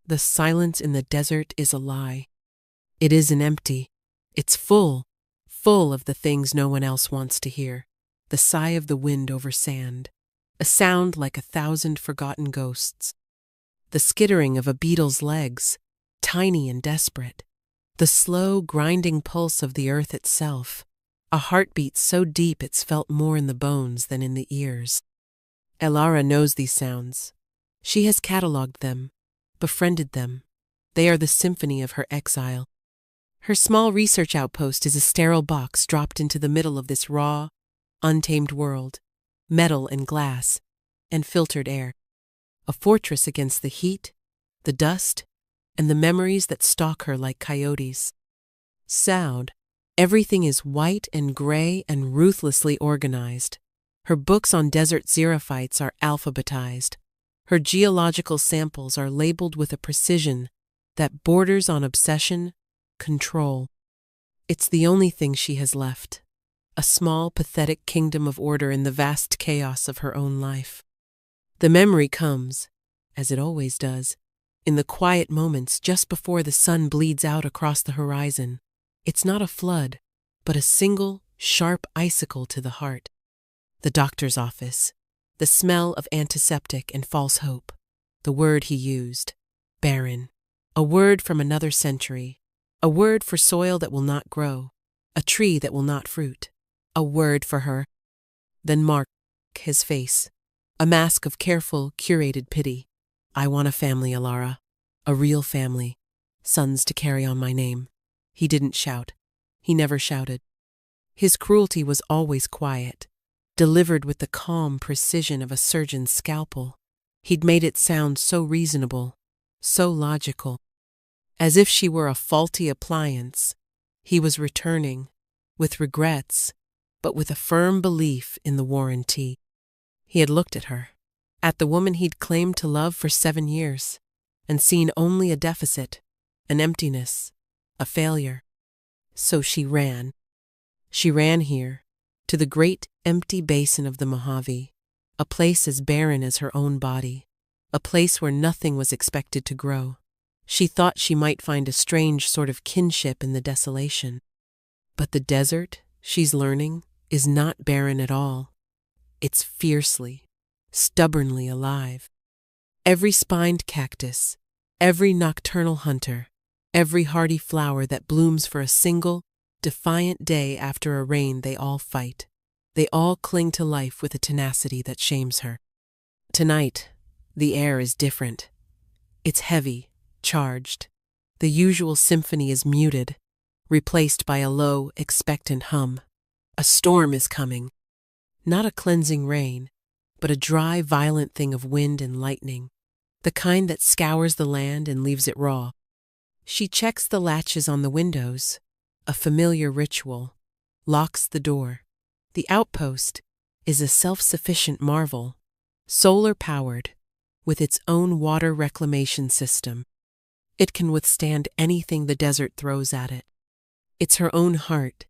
The silence in the desert is a lie. It isn't empty. It's full of the things no one else wants to hear. The sigh of the wind over sand, a sound like 1,000 forgotten ghosts. The skittering of a beetle's legs, tiny and desperate. The slow, grinding pulse of the earth itself, a heartbeat so deep it's felt more in the bones than in the ears. Elara knows these sounds. She has catalogued them, befriended them. They are the symphony of her exile. Her small research outpost is a sterile box dropped into the middle of this raw, untamed world, metal and glass, and filtered air. A fortress against the heat, the dust, and the memories that stalk her like coyotes. Sound. Everything is white and gray and ruthlessly organized. Her books on desert xerophytes are alphabetized. Her geological samples are labeled with a precision that borders on obsession, control. It's the only thing she has left. A small, pathetic kingdom of order in the vast chaos of her own life. The memory comes, as it always does, in the quiet moments just before the sun bleeds out across the horizon. It's not a flood, but a single, sharp icicle to the heart. The doctor's office, the smell of antiseptic and false hope, the word he used, barren, a word from another century, a word for soil that will not grow, a tree that will not fruit, a word for her. Then Mark, his face, a mask of careful, curated pity. I want a family, Elara, a real family, sons to carry on my name. He didn't shout. He never shouted. His cruelty was always quiet, delivered with the calm precision of a surgeon's scalpel. He'd made it sound so reasonable, so logical. As if she were a faulty appliance, he was returning, with regrets, but with a firm belief in the warranty. He had looked at her, at the woman he'd claimed to love for 7 years, and seen only a deficit, an emptiness, a failure. So she ran. She ran here, to the great empty basin of the Mojave, a place as barren as her own body, a place where nothing was expected to grow. She thought she might find a strange sort of kinship in the desolation. But the desert, she's learning, is not barren at all. It's fiercely, stubbornly alive. Every spined cactus, every nocturnal hunter, every hardy flower that blooms for a single, defiant day after a rain, they all fight. They all cling to life with a tenacity that shames her. Tonight, the air is different. It's heavy, charged. The usual symphony is muted, replaced by a low, expectant hum. A storm is coming. Not a cleansing rain, but a dry, violent thing of wind and lightning, the kind that scours the land and leaves it raw. She checks the latches on the windows, a familiar ritual, locks the door. The outpost is a self-sufficient marvel, solar-powered, with its own water reclamation system. It can withstand anything the desert throws at it. It's her own heart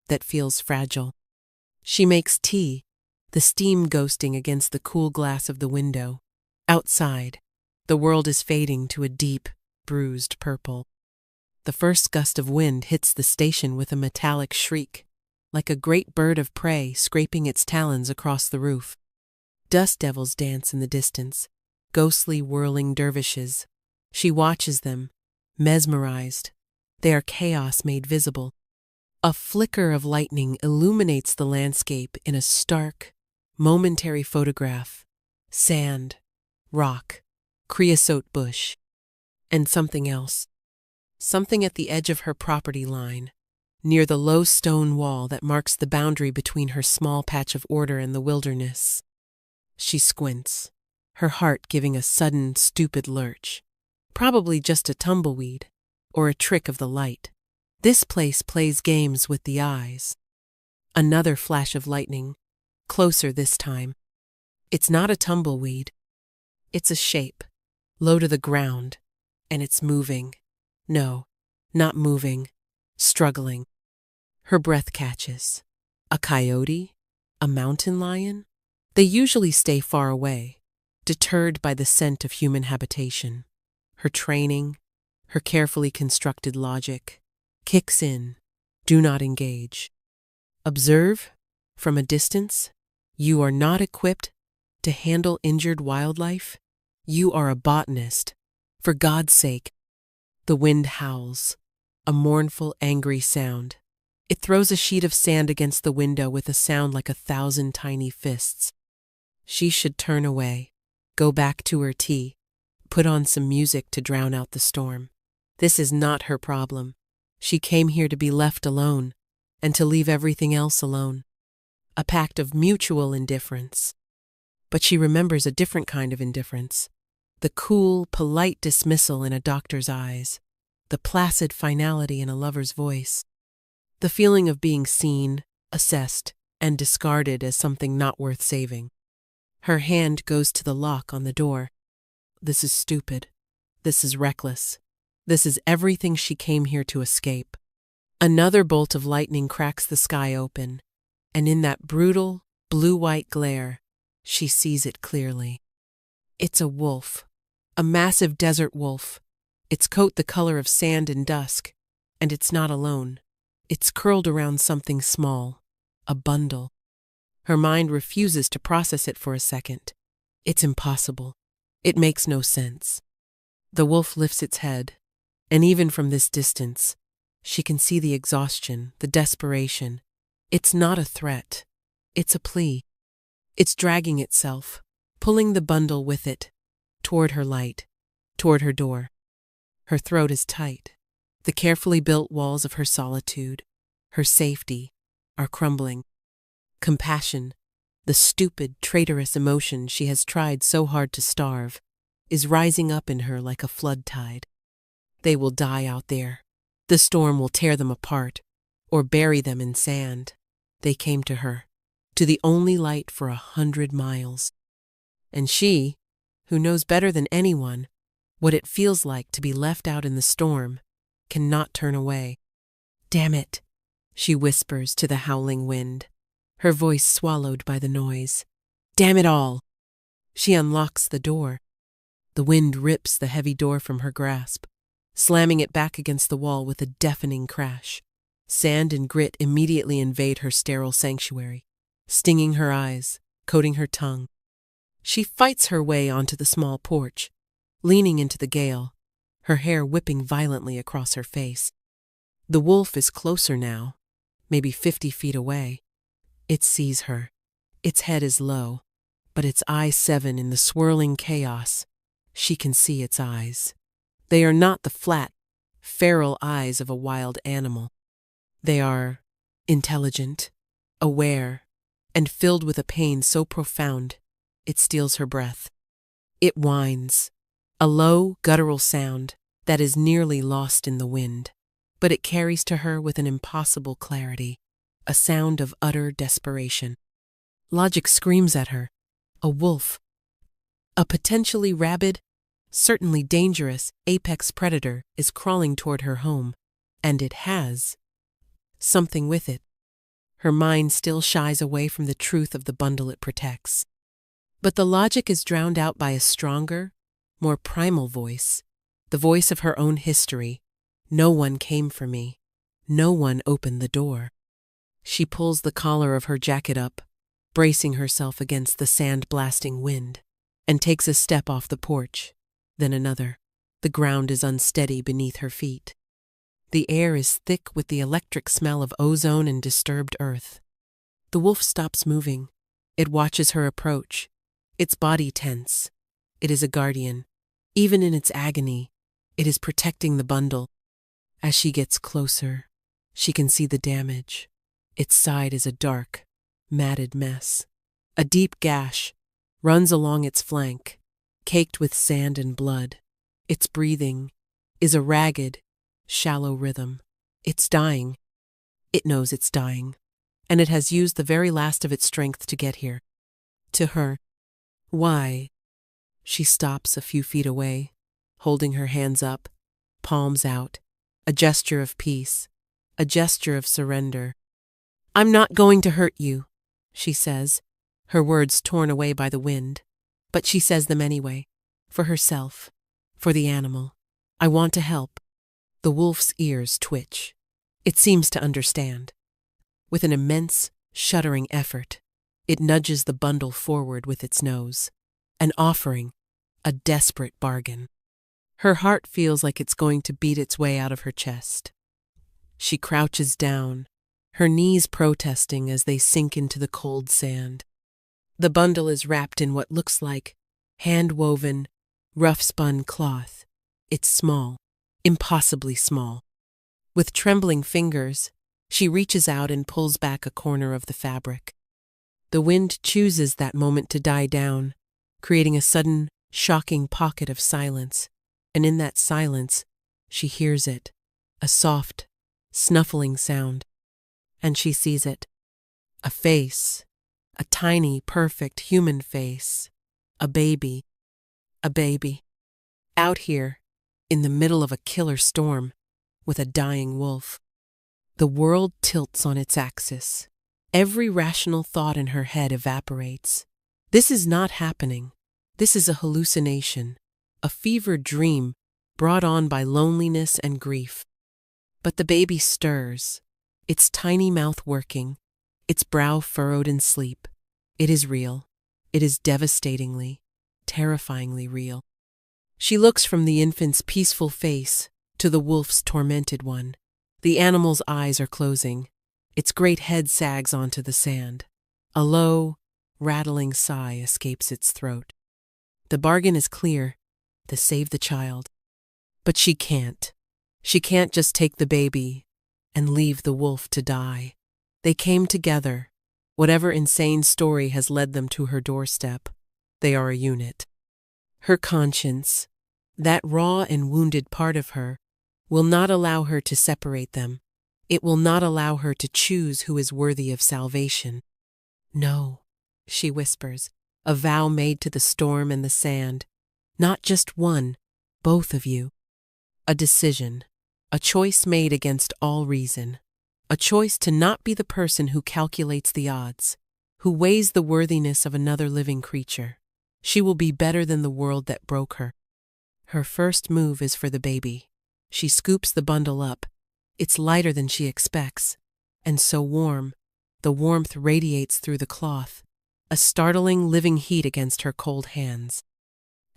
that feels fragile. She makes tea, the steam ghosting against the cool glass of the window. Outside, the world is fading to a deep, bruised purple. The first gust of wind hits the station with a metallic shriek, like a great bird of prey scraping its talons across the roof. Dust devils dance in the distance, ghostly whirling dervishes. She watches them, mesmerized. They are chaos made visible. A flicker of lightning illuminates the landscape in a stark, momentary photograph. Sand, rock, creosote bush, and something else. Something at the edge of her property line, near the low stone wall that marks the boundary between her small patch of order and the wilderness. She squints, her heart giving a sudden, stupid lurch. Probably just a tumbleweed, or a trick of the light. This place plays games with the eyes. Another flash of lightning, closer this time. It's not a tumbleweed. It's a shape, low to the ground, and it's moving. No, not moving, struggling. Her breath catches. A coyote? A mountain lion? They usually stay far away, deterred by the scent of human habitation. her training, her carefully constructed logic, kicks in. Do not engage. Observe from a distance. You are not equipped to handle injured wildlife. You are a botanist. For God's sake. The wind howls, a mournful, angry sound. It throws a sheet of sand against the window with a sound like 1,000 tiny fists. She should turn away, go back to her tea, put on some music to drown out the storm. This is not her problem. She came here to be left alone, and to leave everything else alone. A pact of mutual indifference. But she remembers a different kind of indifference. The cool, polite dismissal in a doctor's eyes. The placid finality in a lover's voice. The feeling of being seen, assessed, and discarded as something not worth saving. Her hand goes to the lock on the door. This is stupid. This is reckless. This is everything she came here to escape. Another bolt of lightning cracks the sky open, and in that brutal, blue-white glare, she sees it clearly. It's a wolf, a massive desert wolf, its coat the color of sand and dusk, and it's not alone. It's curled around something small, a bundle. Her mind refuses to process it for a second. It's impossible. It makes no sense. The wolf lifts its head, and even from this distance, she can see the exhaustion, the desperation. It's not a threat. It's a plea. It's dragging itself, pulling the bundle with it, toward her light, toward her door. Her throat is tight. The carefully built walls of her solitude, her safety, are crumbling. Compassion, the stupid, traitorous emotion she has tried so hard to starve, is rising up in her like a flood tide. They will die out there. The storm will tear them apart, or bury them in sand. They came to her, to the only light for 100 miles. And she, who knows better than anyone what it feels like to be left out in the storm, cannot turn away. Damn it, she whispers to the howling wind, her voice swallowed by the noise. Damn it all! She unlocks the door. The wind rips the heavy door from her grasp, slamming it back against the wall with a deafening crash. Sand and grit immediately invade her sterile sanctuary, stinging her eyes, coating her tongue. She fights her way onto the small porch, leaning into the gale, her hair whipping violently across her face. The wolf is closer now, maybe 50 feet away. It sees her. Its head is low, but its eyes 7 in the swirling chaos. She can see its eyes. They are not the flat, feral eyes of a wild animal. They are intelligent, aware, and filled with a pain so profound it steals her breath. It whines, a low, guttural sound that is nearly lost in the wind, but it carries to her with an impossible clarity, a sound of utter desperation. Logic screams at her. A wolf, a potentially rabid, certainly dangerous apex predator is crawling toward her home, and it has something with it. Her mind still shies away from the truth of the bundle it protects. But the logic is drowned out by a stronger, more primal voice, the voice of her own history. No one came for me. No one opened the door. She pulls the collar of her jacket up, bracing herself against the sand-blasting wind, and takes a step off the porch, then another. The ground is unsteady beneath her feet. The air is thick with the electric smell of ozone and disturbed earth. The wolf stops moving. It watches her approach, its body tense. It is a guardian. Even in its agony, it is protecting the bundle. As she gets closer, she can see the damage. Its side is a dark, matted mess. A deep gash runs along its flank, caked with sand and blood. Its breathing is a ragged, shallow rhythm. It's dying. It knows it's dying, and it has used the very last of its strength to get here. To her. Why? She stops a few feet away, holding her hands up, palms out, a gesture of peace, a gesture of surrender. I'm not going to hurt you, she says, her words torn away by the wind, but she says them anyway, for herself, For the animal. I want to help. The wolf's ears twitch. It seems to understand. With an immense, shuddering effort, it nudges the bundle forward with its nose, an offering, a desperate bargain. Her heart feels like it's going to beat its way out of her chest. She crouches down, her knees protesting as they sink into the cold sand. The bundle is wrapped in what looks like hand-woven, rough-spun cloth. It's small, impossibly small. With trembling fingers, she reaches out and pulls back a corner of the fabric. The wind chooses that moment to die down, creating a sudden, shocking pocket of silence. And in that silence, she hears it, a soft, snuffling sound. And she sees it. A face, a tiny, perfect human face. A baby. A baby. Out here, in the middle of a killer storm, with a dying wolf. The world tilts on its axis. Every rational thought in her head evaporates. This is not happening. This is a hallucination, a fevered dream brought on by loneliness and grief. But the baby stirs, its tiny mouth working, its brow furrowed in sleep. It is real. It is devastatingly, terrifyingly real. She looks from the infant's peaceful face to the wolf's tormented one. The animal's eyes are closing. Its great head sags onto the sand. A low, rattling sigh escapes its throat. The bargain is clear, to save the child. But she can't. She can't just take the baby and leave the wolf to die. They came together. Whatever insane story has led them to her doorstep, they are a unit. Her conscience, that raw and wounded part of her, will not allow her to separate them. It will not allow her to choose who is worthy of salvation. No, she whispers, a vow made to the storm and the sand. Not just one, both of you. A decision, a choice made against all reason. A choice to not be the person who calculates the odds, who weighs the worthiness of another living creature. She will be better than the world that broke her. Her first move is for the baby. She scoops the bundle up. It's lighter than she expects, and so warm. The warmth radiates through the cloth, a startling living heat against her cold hands.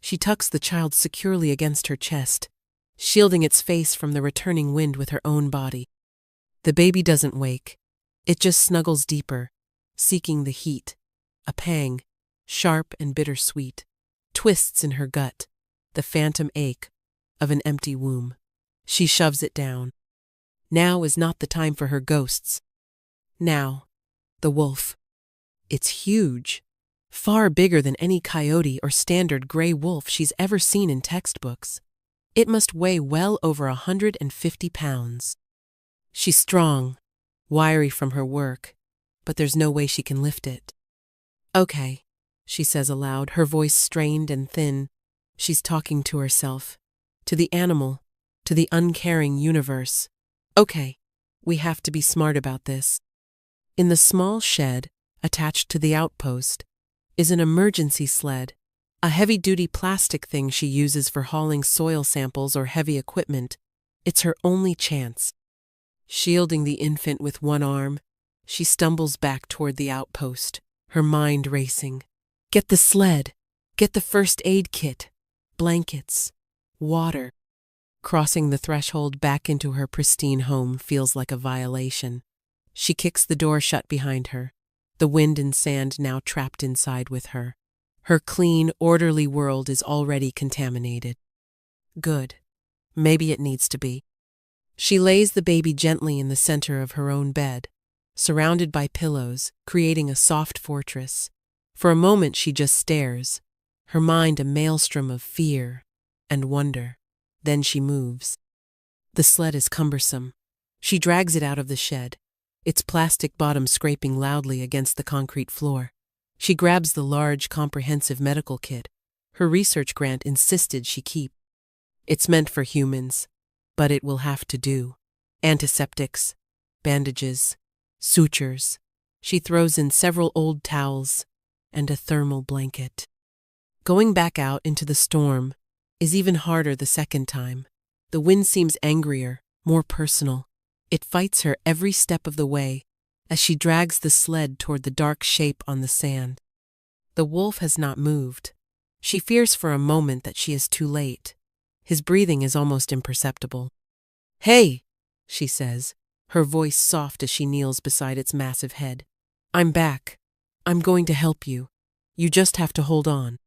She tucks the child securely against her chest, shielding its face from the returning wind with her own body. The baby doesn't wake. It just snuggles deeper, seeking the heat. A pang, sharp and bittersweet, twists in her gut, the phantom ache of an empty womb. She shoves it down. Now is not the time for her ghosts. Now, the wolf. It's huge, far bigger than any coyote or standard gray wolf she's ever seen in textbooks. It must weigh well over 150 pounds. She's strong, wiry from her work, but there's no way she can lift it. Okay, she says aloud, her voice strained and thin. She's talking to herself, to the animal, to the uncaring universe. Okay, we have to be smart about this. In the small shed, attached to the outpost, is an emergency sled, a heavy-duty plastic thing she uses for hauling soil samples or heavy equipment. It's her only chance. Shielding the infant with one arm, she stumbles back toward the outpost, her mind racing. Get the sled, get the first aid kit, blankets, water. Crossing the threshold back into her pristine home feels like a violation. She kicks the door shut behind her, the wind and sand now trapped inside with her. Her clean, orderly world is already contaminated. Good. Maybe it needs to be. She lays the baby gently in the center of her own bed, surrounded by pillows, creating a soft fortress. For a moment she just stares, her mind a maelstrom of fear and wonder. Then she moves. The sled is cumbersome. She drags it out of the shed, its plastic bottom scraping loudly against the concrete floor. She grabs the large, comprehensive medical kit her research grant insisted she keep. It's meant for humans, but it will have to do. Antiseptics, bandages, sutures. She throws in several old towels and a thermal blanket. Going back out into the storm, is even harder the second time. The wind seems angrier, more personal. It fights her every step of the way as she drags the sled toward the dark shape on the sand. The wolf has not moved. She fears for a moment that she is too late. His breathing is almost imperceptible. "Hey," she says, her voice soft as she kneels beside its massive head. "I'm back. I'm going to help you. You just have to hold on."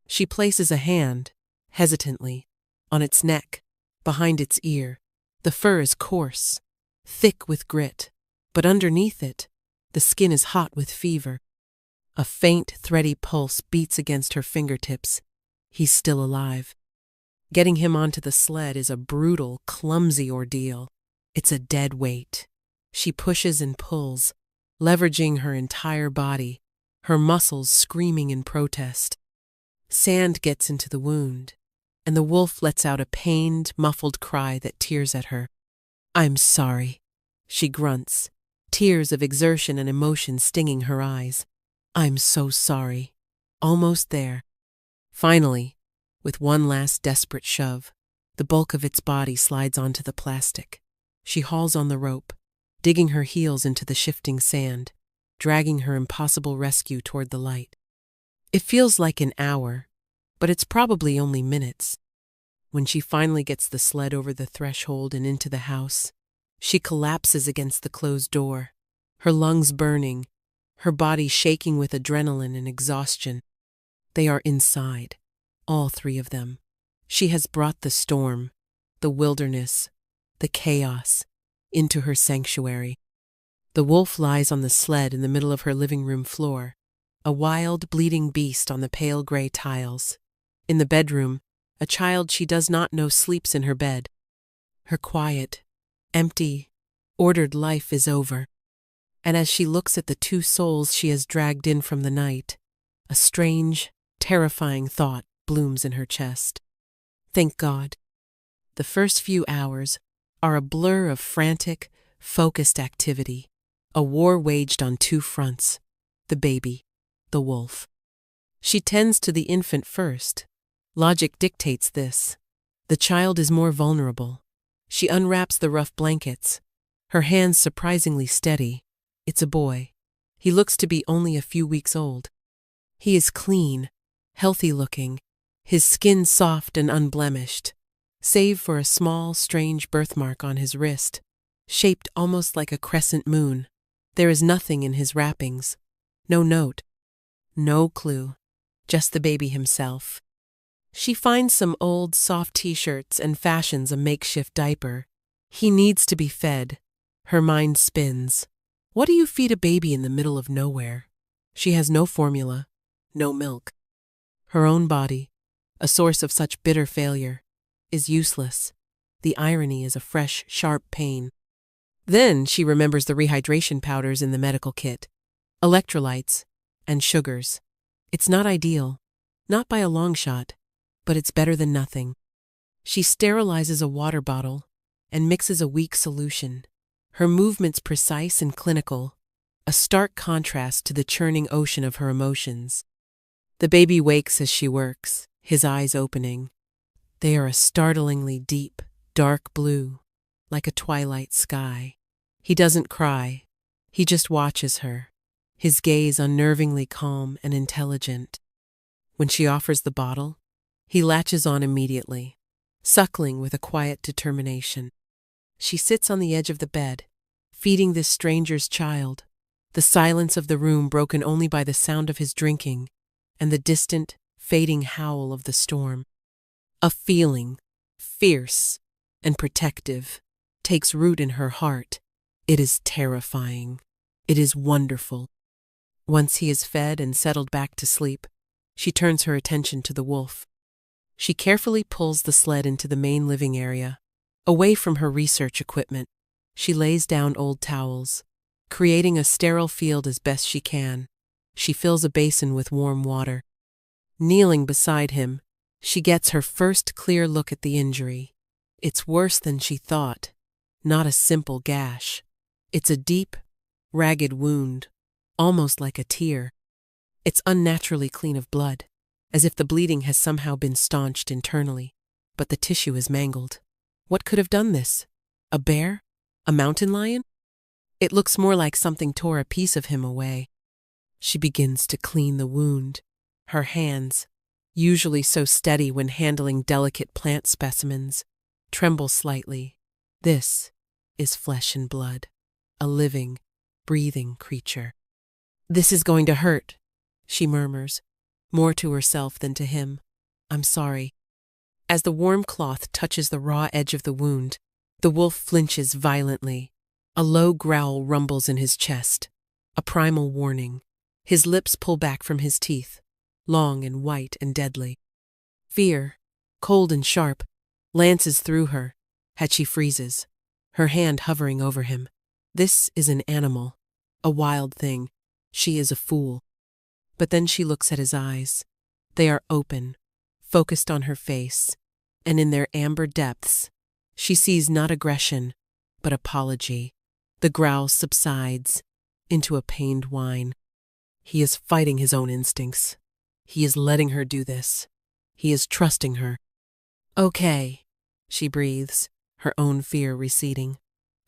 She places a hand, hesitantly, on its neck, behind its ear. The fur is coarse, thick with grit, but underneath it, the skin is hot with fever. A faint, thready pulse beats against her fingertips. He's still alive. Getting him onto the sled is a brutal, clumsy ordeal. It's a dead weight. She pushes and pulls, leveraging her entire body, her muscles screaming in protest. Sand gets into the wound, and the wolf lets out a pained, muffled cry that tears at her. "I'm sorry," she grunts, tears of exertion and emotion stinging her eyes. "I'm so sorry." Almost there. Finally, with one last desperate shove, the bulk of its body slides onto the plastic. She hauls on the rope, digging her heels into the shifting sand, dragging her impossible rescue toward the light. It feels like an hour, but it's probably only minutes. When she finally gets the sled over the threshold and into the house, she collapses against the closed door, her lungs burning, her body shaking with adrenaline and exhaustion. They are inside, all three of them. She has brought the storm, the wilderness, the chaos, into her sanctuary. The wolf lies on the sled in the middle of her living room floor, a wild, bleeding beast on the pale gray tiles. In the bedroom, a child she does not know sleeps in her bed. Her quiet, empty, ordered life is over. And as she looks at the two souls she has dragged in from the night, a strange, terrifying thought blooms in her chest. Thank God. The first few hours are a blur of frantic, focused activity, a war waged on two fronts: the baby, the wolf. She tends to the infant first. Logic dictates this. The child is more vulnerable. She unwraps the rough blankets, her hands surprisingly steady. It's a boy. He looks to be only a few weeks old. He is clean, healthy-looking, his skin soft and unblemished, save for a small, strange birthmark on his wrist, shaped almost like a crescent moon. There is nothing in his wrappings. No note. No clue. Just the baby himself. She finds some old, soft t-shirts and fashions a makeshift diaper. He needs to be fed. Her mind spins. What do you feed a baby in the middle of nowhere? She has no formula, no milk. Her own body, a source of such bitter failure, is useless. The irony is a fresh, sharp pain. Then she remembers the rehydration powders in the medical kit, electrolytes, and sugars. It's not ideal, not by a long shot, but it's better than nothing. She sterilizes a water bottle and mixes a weak solution, her movements precise and clinical, a stark contrast to the churning ocean of her emotions. The baby wakes as she works, his eyes opening. They are a startlingly deep, dark blue, like a twilight sky. He doesn't cry. He just watches her, his gaze unnervingly calm and intelligent. When she offers the bottle, he latches on immediately, suckling with a quiet determination. She sits on the edge of the bed, feeding this stranger's child, the silence of the room broken only by the sound of his drinking and the distant, fading howl of the storm. A feeling, fierce and protective, takes root in her heart. It is terrifying. It is wonderful. Once he is fed and settled back to sleep, she turns her attention to the wolf. She carefully pulls the sled into the main living area, away from her research equipment. She lays down old towels, creating a sterile field as best she can. She fills a basin with warm water. Kneeling beside him, she gets her first clear look at the injury. It's worse than she thought. Not a simple gash. It's a deep, ragged wound, almost like a tear. It's unnaturally clean of blood. as if the bleeding has somehow been staunched internally, but the tissue is mangled. What could have done this? A bear? A mountain lion? It looks more like something tore a piece of him away. She begins to clean the wound. Her hands, usually so steady when handling delicate plant specimens, tremble slightly. This is flesh and blood, a living, breathing creature. "This is going to hurt," she murmurs, more to herself than to him. "I'm sorry." As the warm cloth touches the raw edge of the wound, the wolf flinches violently. A low growl rumbles in his chest, a primal warning. His lips pull back from his teeth, long and white and deadly. Fear, cold and sharp, lances through her, as she freezes, her hand hovering over him. This is an animal, a wild thing. She is a fool. But then she looks at his eyes. They are open, focused on her face, and in their amber depths, she sees not aggression, but apology. The growl subsides into a pained whine. He is fighting his own instincts. He is letting her do this. He is trusting her. "Okay," she breathes, her own fear receding.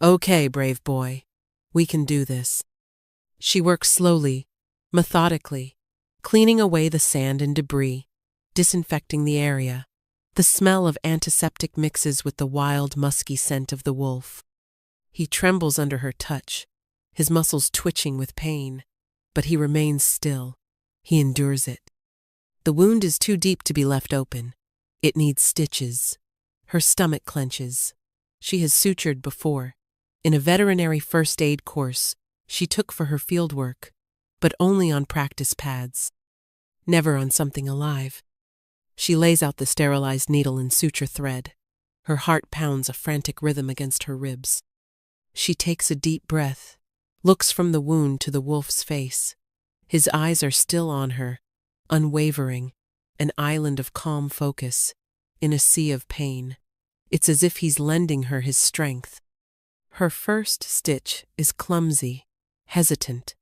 "Okay, brave boy. We can do this." She works slowly, methodically, cleaning away the sand and debris, disinfecting the area. The smell of antiseptic mixes with the wild, musky scent of the wolf. He trembles under her touch, his muscles twitching with pain, but he remains still. He endures it. The wound is too deep to be left open. It needs stitches. Her stomach clenches. She has sutured before, in a veterinary first aid course she took for her fieldwork, but only on practice pads, never on something alive. She lays out the sterilized needle and suture thread. Her heart pounds a frantic rhythm against her ribs. She takes a deep breath, looks from the wound to the wolf's face. His eyes are still on her, unwavering, an island of calm focus, in a sea of pain. It's as if he's lending her his strength. Her first stitch is clumsy, hesitant.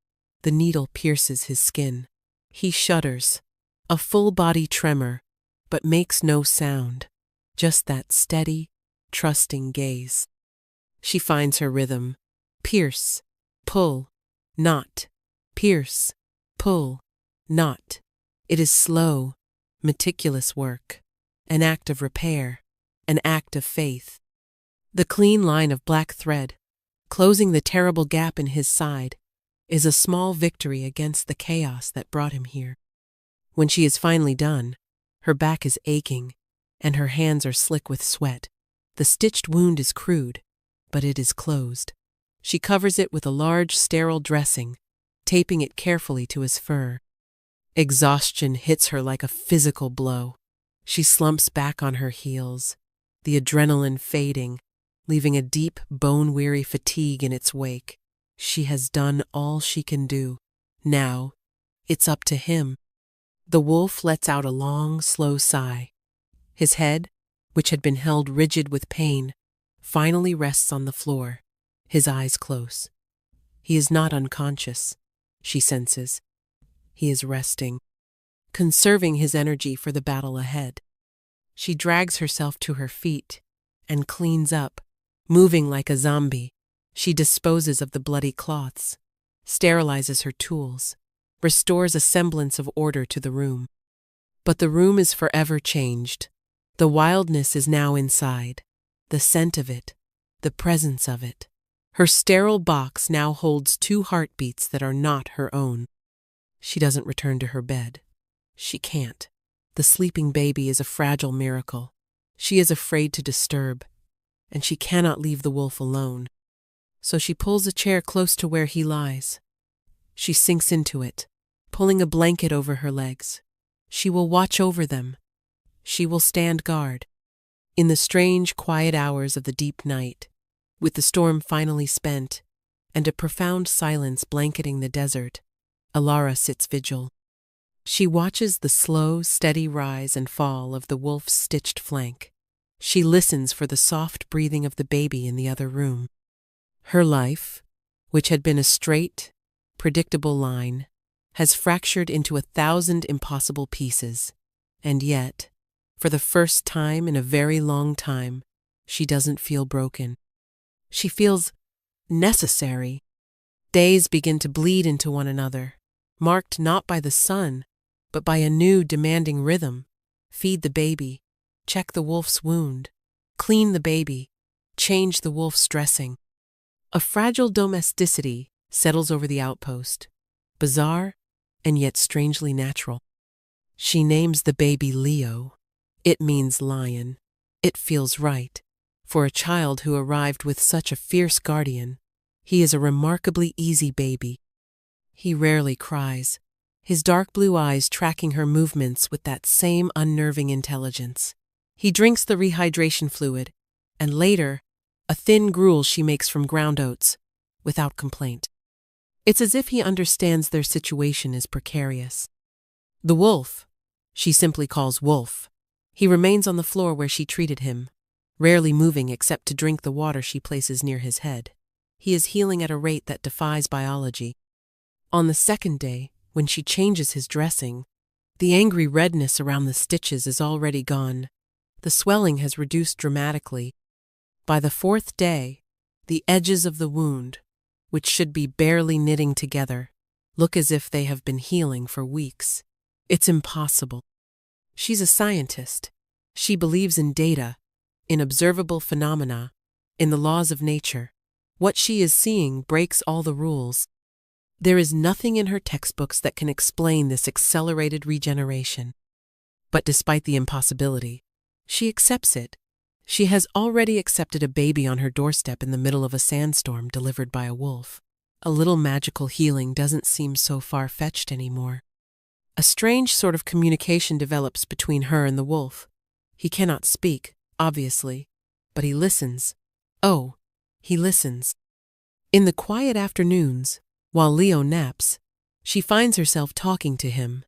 The needle pierces his skin. He shudders, a full-body tremor, but makes no sound, just that steady, trusting gaze. She finds her rhythm. Pierce, pull, knot, pierce, pull, knot. It is slow, meticulous work, an act of repair, an act of faith. The clean line of black thread, closing the terrible gap in his side, is a small victory against the chaos that brought him here. When she is finally done, her back is aching, and her hands are slick with sweat. The stitched wound is crude, but it is closed. She covers it with a large, sterile dressing, taping it carefully to his fur. Exhaustion hits her like a physical blow. She slumps back on her heels, the adrenaline fading, leaving a deep, bone-weary fatigue in its wake. She has done all she can do. Now, it's up to him. The wolf lets out a long, slow sigh. His head, which had been held rigid with pain, finally rests on the floor, his eyes close. He is not unconscious, she senses. He is resting, conserving his energy for the battle ahead. She drags herself to her feet and cleans up, moving like a zombie. She disposes of the bloody cloths, sterilizes her tools, restores a semblance of order to the room. But the room is forever changed. The wildness is now inside, the scent of it, the presence of it. Her sterile box now holds 2 heartbeats that are not her own. She doesn't return to her bed. She can't. The sleeping baby is a fragile miracle. She is afraid to disturb, and she cannot leave the wolf alone. So she pulls a chair close to where he lies. She sinks into it, pulling a blanket over her legs. She will watch over them. She will stand guard. In the strange, quiet hours of the deep night, with the storm finally spent, and a profound silence blanketing the desert, Alara sits vigil. She watches the slow, steady rise and fall of the wolf's stitched flank. She listens for the soft breathing of the baby in the other room. Her life, which had been a straight, predictable line, has fractured into 1,000 impossible pieces. And yet, for the first time in a very long time, she doesn't feel broken. She feels necessary. Days begin to bleed into one another, marked not by the sun, but by a new demanding rhythm. Feed the baby, check the wolf's wound, clean the baby, change the wolf's dressing. A fragile domesticity settles over the outpost, bizarre and yet strangely natural. She names the baby Leo. It means lion. It feels right. For a child who arrived with such a fierce guardian, he is a remarkably easy baby. He rarely cries, his dark blue eyes tracking her movements with that same unnerving intelligence. He drinks the rehydration fluid, and later, a thin gruel she makes from ground oats, without complaint. It's as if he understands their situation is precarious. The wolf, she simply calls Wolf. He remains on the floor where she treated him, rarely moving except to drink the water she places near his head. He is healing at a rate that defies biology. On the second day, when she changes his dressing, the angry redness around the stitches is already gone. The swelling has reduced dramatically. By the fourth day, the edges of the wound, which should be barely knitting together, look as if they have been healing for weeks. It's impossible. She's a scientist. She believes in data, in observable phenomena, in the laws of nature. What she is seeing breaks all the rules. There is nothing in her textbooks that can explain this accelerated regeneration. But despite the impossibility, she accepts it. She has already accepted a baby on her doorstep in the middle of a sandstorm delivered by a wolf. A little magical healing doesn't seem so far-fetched anymore. A strange sort of communication develops between her and the wolf. He cannot speak, obviously, but he listens. Oh, he listens. In the quiet afternoons, while Leo naps, she finds herself talking to him.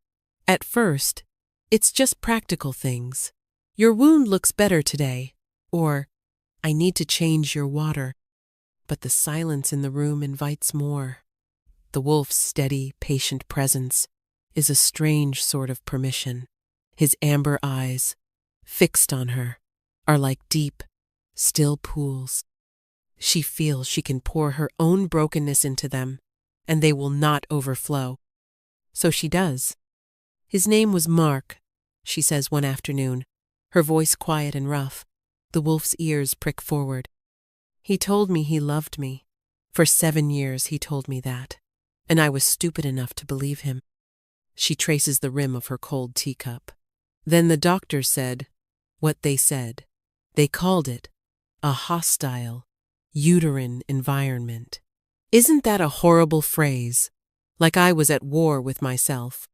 At first, it's just practical things. Your wound looks better today, or I need to change your water. But the silence in the room invites more. The wolf's steady, patient presence is a strange sort of permission. His amber eyes, fixed on her, are like deep, still pools. She feels she can pour her own brokenness into them, and they will not overflow. So she does. His name was Mark, she says one afternoon, her voice quiet and rough. The wolf's ears prick forward. He told me he loved me. For 7 years he told me that, and I was stupid enough to believe him. She traces the rim of her cold teacup. Then the doctor said what they said. They called it a hostile, uterine environment. Isn't that a horrible phrase? Like I was at war with myself.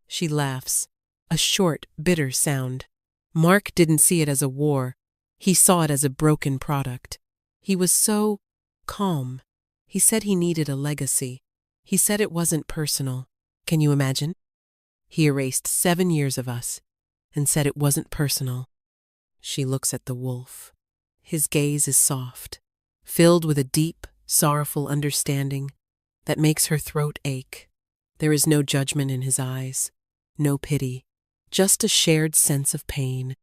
She laughs, a short, bitter sound. Mark didn't see it as a war. He saw it as a broken product. He was so calm. He said he needed a legacy. He said it wasn't personal. Can you imagine? He erased 7 years of us and said it wasn't personal. She looks at the wolf. His gaze is soft, filled with a deep, sorrowful understanding that makes her throat ache. There is no judgment in his eyes, no pity, just a shared sense of pain.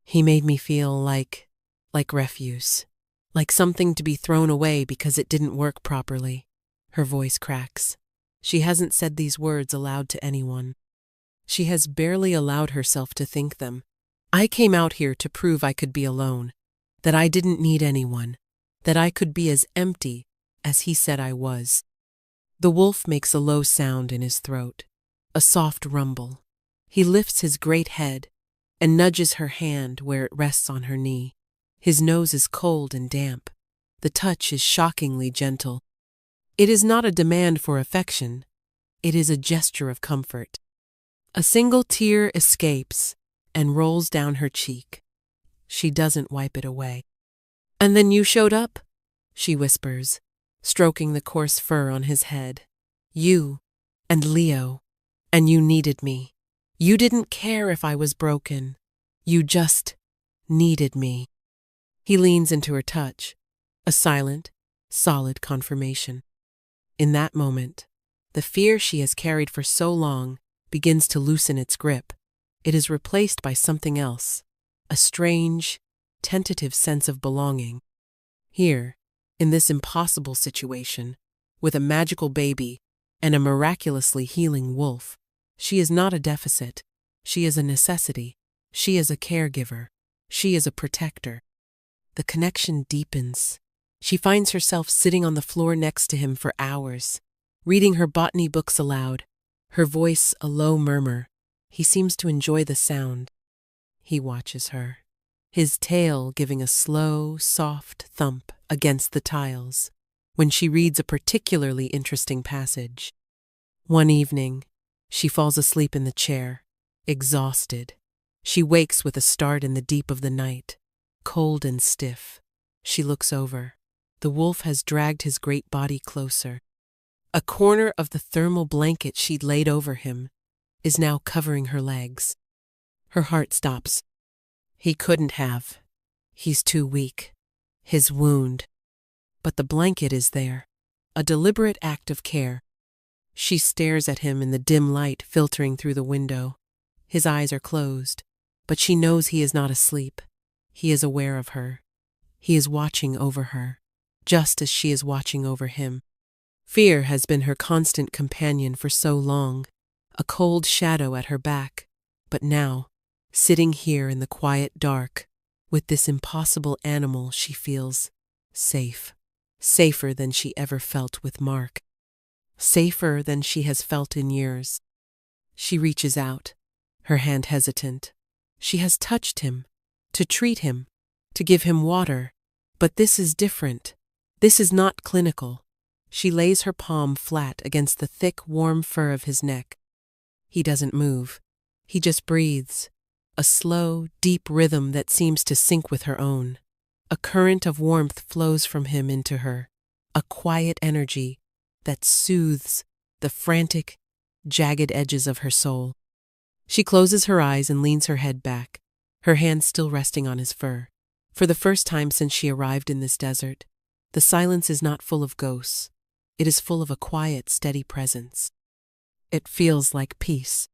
He made me feel like refuse, like something to be thrown away because it didn't work properly. Her voice cracks. She hasn't said these words aloud to anyone. She has barely allowed herself to think them. I came out here to prove I could be alone, that I didn't need anyone, that I could be as empty as he said I was. The wolf makes a low sound in his throat, a soft rumble. He lifts his great head and nudges her hand where it rests on her knee. His nose is cold and damp. The touch is shockingly gentle. It is not a demand for affection. It is a gesture of comfort. A single tear escapes and rolls down her cheek. She doesn't wipe it away. "And then you showed up?" she whispers, stroking the coarse fur on his head. "You and Leo, and you needed me. You didn't care if I was broken. You just needed me." He leans into her touch, a silent, solid confirmation. In that moment, the fear she has carried for so long begins to loosen its grip. it is replaced by something else, a strange, tentative sense of belonging. Here, in this impossible situation, with a magical baby and a miraculously healing wolf, she is not a deficit, she is a necessity, she is a caregiver, she is a protector. The connection deepens. She finds herself sitting on the floor next to him for hours, reading her botany books aloud, her voice a low murmur. He seems to enjoy the sound. He watches her, his tail giving a slow, soft thump against the tiles when she reads a particularly interesting passage. One evening, she falls asleep in the chair, exhausted. She wakes with a start in the deep of the night, cold and stiff. She looks over. The wolf has dragged his great body closer. A corner of the thermal blanket she'd laid over him is now covering her legs. Her heart stops. He couldn't have. He's too weak. His wound. But the blanket is there, a deliberate act of care. She stares at him in the dim light filtering through the window. His eyes are closed, but she knows he is not asleep. He is aware of her. He is watching over her, just as she is watching over him. Fear has been her constant companion for so long, a cold shadow at her back, but now, sitting here in the quiet dark, with this impossible animal, she feels safe. Safer than she ever felt with Mark. Safer than she has felt in years. She reaches out, her hand hesitant. She has touched him, to treat him, to give him water, but this is different. This is not clinical. She lays her palm flat against the thick, warm fur of his neck. He doesn't move. He just breathes, a slow, deep rhythm that seems to sync with her own. A current of warmth flows from him into her, a quiet energy that soothes the frantic, jagged edges of her soul. She closes her eyes and leans her head back, her hand still resting on his fur. For the first time since she arrived in this desert, the silence is not full of ghosts. It is full of a quiet, steady presence. It feels like peace.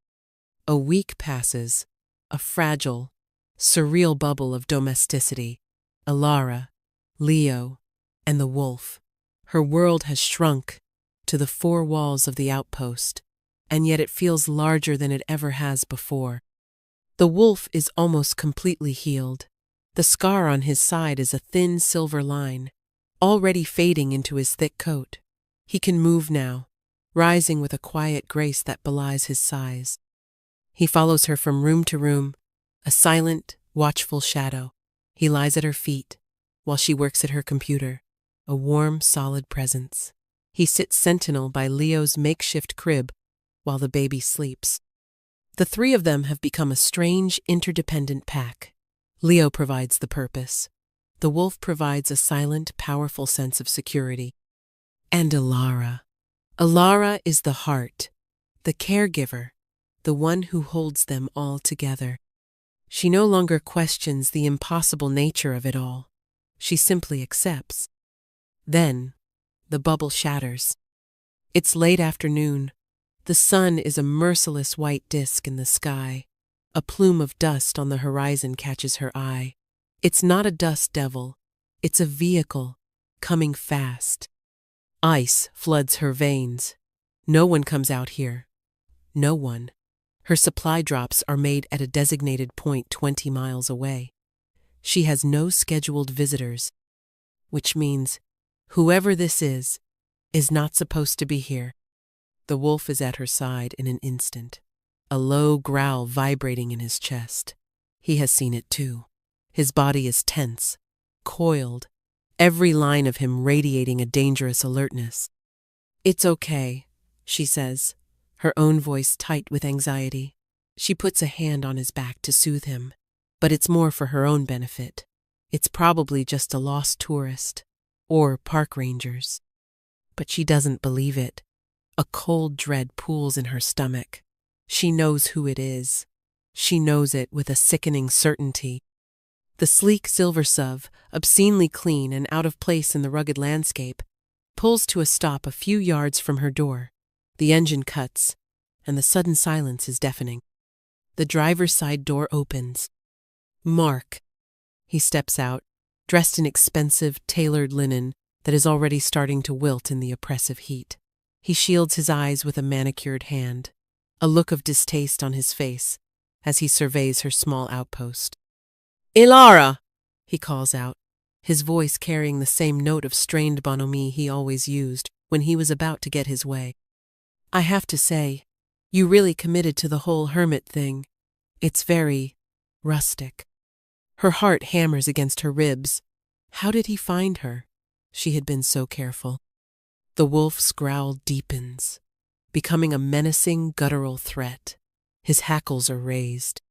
A week passes, a fragile, surreal bubble of domesticity. Alara, Leo, and the wolf. Her world has shrunk to the four walls of the outpost, and yet it feels larger than it ever has before. The wolf is almost completely healed. The scar on his side is a thin silver line, already fading into his thick coat. He can move now, rising with a quiet grace that belies his size. He follows her from room to room, a silent, watchful shadow. He lies at her feet, while she works at her computer, a warm, solid presence. He sits sentinel by Leo's makeshift crib, while the baby sleeps. The three of them have become a strange, interdependent pack. Leo provides the purpose. The wolf provides a silent, powerful sense of security. And Alara. Alara is the heart, the caregiver, the one who holds them all together. She no longer questions the impossible nature of it all. She simply accepts. Then, the bubble shatters. It's late afternoon. The sun is a merciless white disk in the sky. A plume of dust on the horizon catches her eye. It's not a dust devil. It's a vehicle, coming fast. Ice floods her veins. No one comes out here. No one. Her supply drops are made at a designated point 20 miles away. She has no scheduled visitors, which means whoever this is not supposed to be here. The wolf is at her side in an instant, a low growl vibrating in his chest. He has seen it too. His body is tense, coiled, every line of him radiating a dangerous alertness. "It's okay," she says, her own voice tight with anxiety. She puts a hand on his back to soothe him, but it's more for her own benefit. It's probably just a lost tourist, or park rangers. But she doesn't believe it. A cold dread pools in her stomach. She knows who it is. She knows it with a sickening certainty. The sleek silver SUV, obscenely clean and out of place in the rugged landscape, pulls to a stop a few yards from her door. The engine cuts, and the sudden silence is deafening. The driver's side door opens. Mark. He steps out, dressed in expensive, tailored linen that is already starting to wilt in the oppressive heat. He shields his eyes with a manicured hand, a look of distaste on his face as he surveys her small outpost. "Ilara!" he calls out, his voice carrying the same note of strained bonhomie he always used when he was about to get his way. "I have to say, you really committed to the whole hermit thing. It's very rustic." Her heart hammers against her ribs. How did he find her? She had been so careful. The wolf's growl deepens, becoming a menacing, guttural threat. His hackles are raised.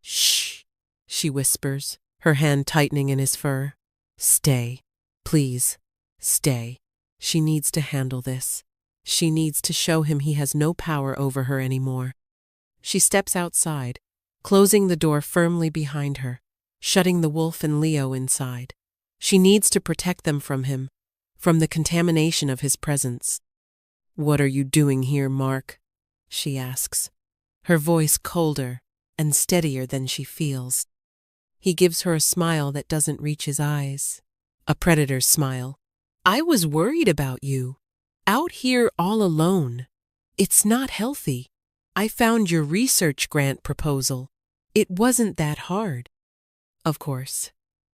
"Shh," she whispers, her hand tightening in his fur. "Stay. Please, stay. She needs to handle this. She needs to show him he has no power over her anymore." She steps outside, closing the door firmly behind her, shutting the wolf and Leo inside. She needs to protect them from him, from the contamination of his presence. "What are you doing here, Mark?" she asks, her voice colder and steadier than she feels. He gives her a smile that doesn't reach his eyes, a predator's smile. "I was worried about you. Out here all alone. It's not healthy. I found your research grant proposal. It wasn't that hard." Of course,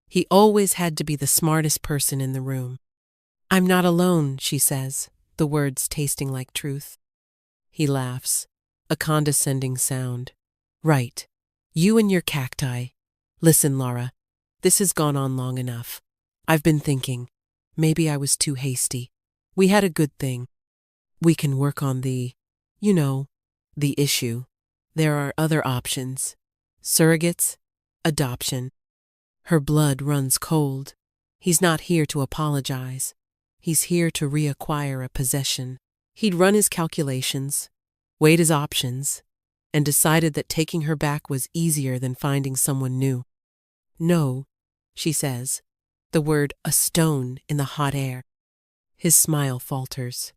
he always had to be the smartest person in the room. "I'm not alone," she says, the words tasting like truth. He laughs, a condescending sound. "Right. You and your cacti. Listen, Laura, this has gone on long enough. I've been thinking. Maybe I was too hasty. We had a good thing. We can work on the issue. There are other options. Surrogates, adoption." Her blood runs cold. He's not here to apologize. He's here to reacquire a possession. He'd run his calculations, weighed his options, and decided that taking her back was easier than finding someone new. "No," she says, the word a stone in the hot air. His smile falters.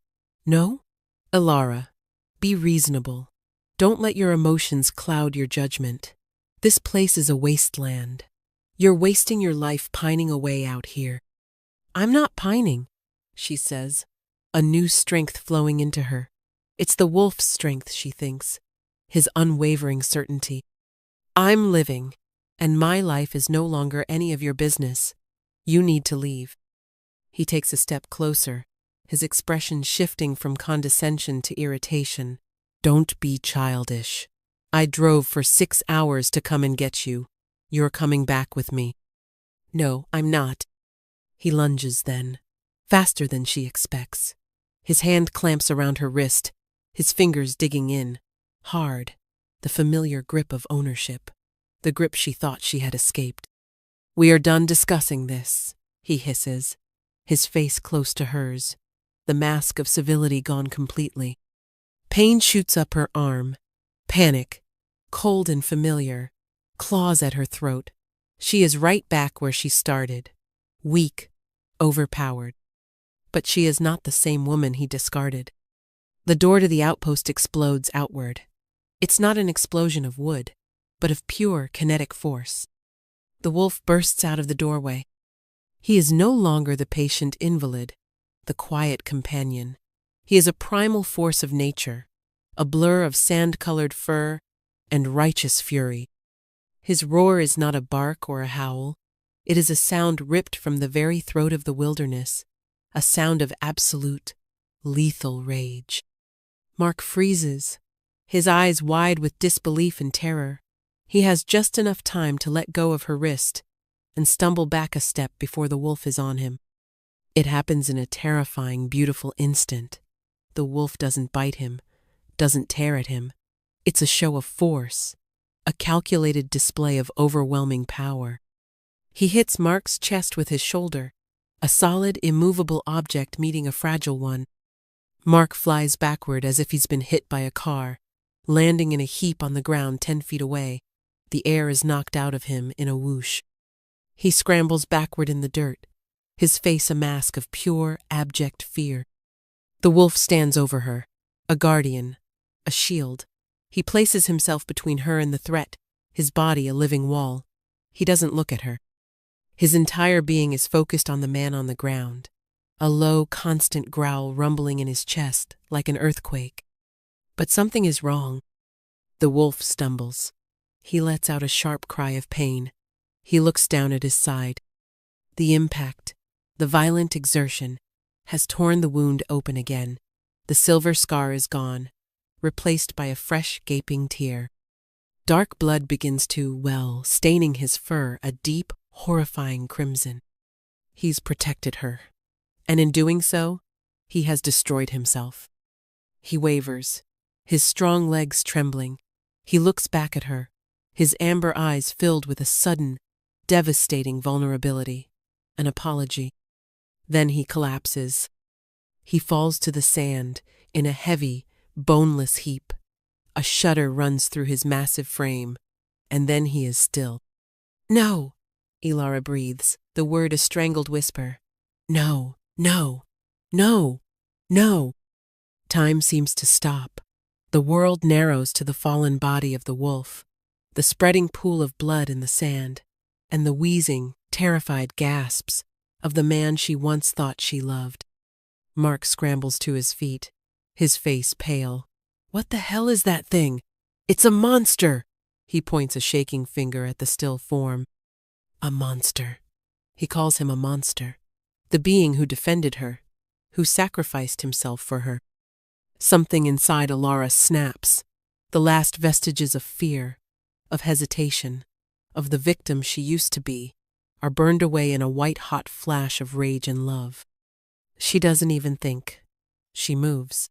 "No? Ilara, be reasonable. Don't let your emotions cloud your judgment. This place is a wasteland. You're wasting your life pining away out here." "I'm not pining," she says, a new strength flowing into her. It's the wolf's strength, she thinks, his unwavering certainty. "I'm living, and my life is no longer any of your business. You need to leave." He takes a step closer, his expression shifting from condescension to irritation. "Don't be childish. I drove for 6 hours to come and get you. You're coming back with me." "No, I'm not." He lunges then, faster than she expects. His hand clamps around her wrist, his fingers digging in, hard, the familiar grip of ownership, the grip she thought she had escaped. "We are done discussing this," he hisses, his face close to hers, the mask of civility gone completely. Pain shoots up her arm, panic, cold and familiar, claws at her throat. She is right back where she started, weak, overpowered. But she is not the same woman he discarded. The door to the outpost explodes outward. It's not an explosion of wood, but of pure kinetic force. The wolf bursts out of the doorway. He is no longer the patient invalid, the quiet companion. He is a primal force of nature, a blur of sand-colored fur and righteous fury. His roar is not a bark or a howl. It is a sound ripped from the very throat of the wilderness, a sound of absolute, lethal rage. Mark freezes, his eyes wide with disbelief and terror. He has just enough time to let go of her wrist and stumble back a step before the wolf is on him. It happens in a terrifying, beautiful instant. The wolf doesn't bite him, doesn't tear at him. It's a show of force, a calculated display of overwhelming power. He hits Mark's chest with his shoulder, a solid, immovable object meeting a fragile one. Mark flies backward as if he's been hit by a car, landing in a heap on the ground 10 feet away. The air is knocked out of him in a whoosh. He scrambles backward in the dirt, his face a mask of pure, abject fear. The wolf stands over her, a guardian, a shield. He places himself between her and the threat, his body a living wall. He doesn't look at her. His entire being is focused on the man on the ground, a low, constant growl rumbling in his chest like an earthquake. But something is wrong. The wolf stumbles. He lets out a sharp cry of pain. He looks down at his side. The impact, the violent exertion, has torn the wound open again. The silver scar is gone, replaced by a fresh, gaping tear. Dark blood begins to well, staining his fur a deep, horrifying crimson. He's protected her, and in doing so, he has destroyed himself. He wavers, his strong legs trembling. He looks back at her, his amber eyes filled with a sudden, devastating vulnerability, an apology. Then he collapses. He falls to the sand in a heavy, boneless heap. A shudder runs through his massive frame, and then he is still. "No," Elara breathes, the word a strangled whisper. "No, no, no, no." Time seems to stop. The world narrows to the fallen body of the wolf, the spreading pool of blood in the sand, and the wheezing, terrified gasps of the man she once thought she loved. Mark scrambles to his feet, his face pale. "What the hell is that thing? It's a monster!" He points a shaking finger at the still form. A monster. He calls him a monster. The being who defended her, who sacrificed himself for her. Something inside Elara snaps. The last vestiges of fear, of hesitation, of the victim she used to be, are burned away in a white-hot flash of rage and love. She doesn't even think. She moves.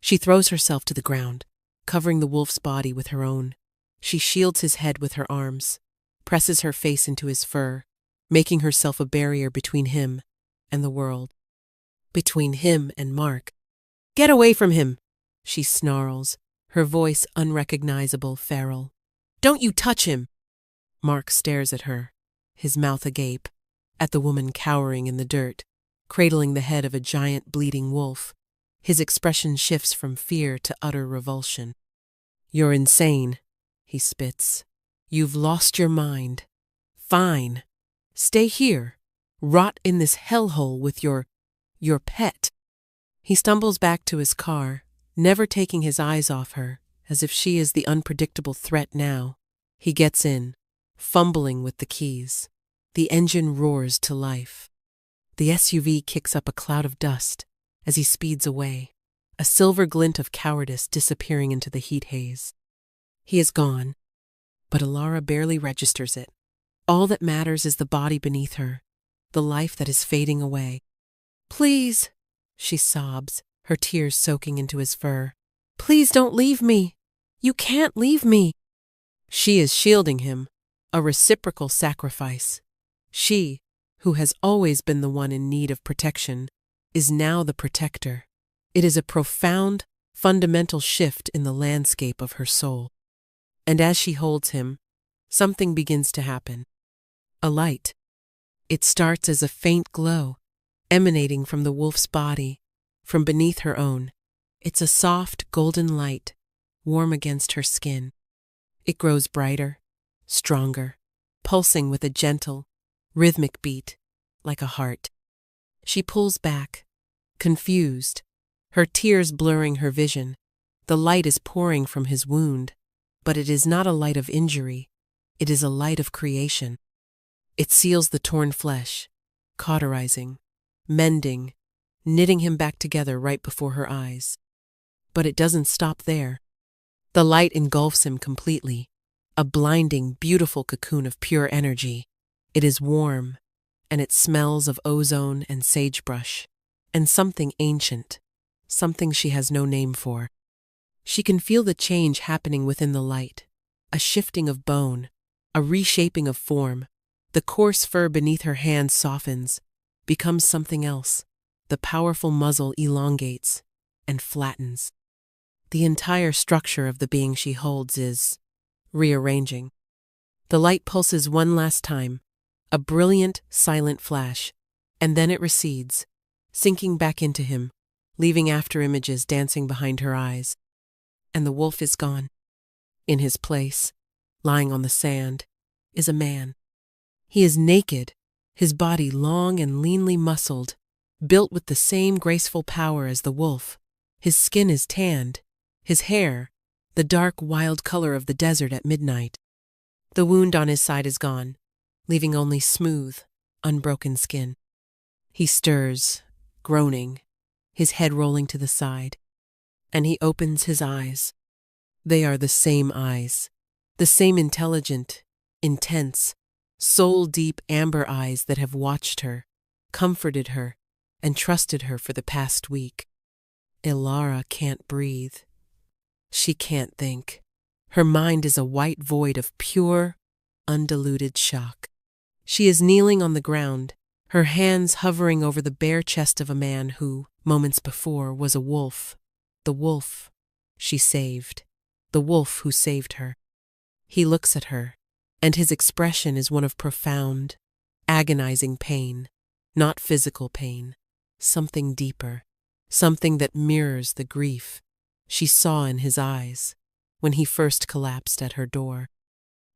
She throws herself to the ground, covering the wolf's body with her own. She shields his head with her arms, presses her face into his fur, making herself a barrier between him and the world. Between him and Mark. "Get away from him!" she snarls, her voice unrecognizable, feral. "Don't you touch him!" Mark stares at her, his mouth agape, at the woman cowering in the dirt, cradling the head of a giant bleeding wolf. His expression shifts from fear to utter revulsion. "You're insane," he spits. "You've lost your mind. Fine. Stay here. Rot in this hellhole with your pet." He stumbles back to his car, never taking his eyes off her, as if she is the unpredictable threat now. He gets in, fumbling with the keys. The engine roars to life. The SUV kicks up a cloud of dust as he speeds away, a silver glint of cowardice disappearing into the heat haze. He is gone, but Elara barely registers it. All that matters is the body beneath her, the life that is fading away. "Please," she sobs, her tears soaking into his fur. "Please don't leave me. You can't leave me." She is shielding him, a reciprocal sacrifice. She, who has always been the one in need of protection, is now the protector. It is a profound, fundamental shift in the landscape of her soul. And as she holds him, something begins to happen. A light. It starts as a faint glow, emanating from the wolf's body, from beneath her own. It's a soft, golden light, warm against her skin. It grows brighter, stronger, pulsing with a gentle, rhythmic beat, like a heart. She pulls back, confused, her tears blurring her vision. The light is pouring from his wound, but it is not a light of injury. It is a light of creation. It seals the torn flesh, cauterizing, mending, knitting him back together right before her eyes. But it doesn't stop there. The light engulfs him completely, a blinding, beautiful cocoon of pure energy. It is warm, and it smells of ozone and sagebrush, and something ancient, something she has no name for. She can feel the change happening within the light, a shifting of bone, a reshaping of form. The coarse fur beneath her hand softens, becomes something else. The powerful muzzle elongates and flattens. The entire structure of the being she holds is rearranging. The light pulses one last time, a brilliant, silent flash, and then it recedes, sinking back into him, leaving after images dancing behind her eyes. And the wolf is gone. In his place, lying on the sand, is a man. He is naked, his body long and leanly muscled, built with the same graceful power as the wolf. His skin is tanned, his hair, the dark wild color of the desert at midnight. The wound on his side is gone, leaving only smooth, unbroken skin. He stirs, groaning, his head rolling to the side, and he opens his eyes. They are the same eyes, the same intelligent, intense, soul-deep amber eyes that have watched her, comforted her, and trusted her for the past week. Ilara can't breathe. She can't think. Her mind is a white void of pure, undiluted shock. She is kneeling on the ground, her hands hovering over the bare chest of a man who, moments before, was a wolf. The wolf she saved. The wolf who saved her. He looks at her, and his expression is one of profound, agonizing pain, not physical pain, something deeper, something that mirrors the grief she saw in his eyes when he first collapsed at her door.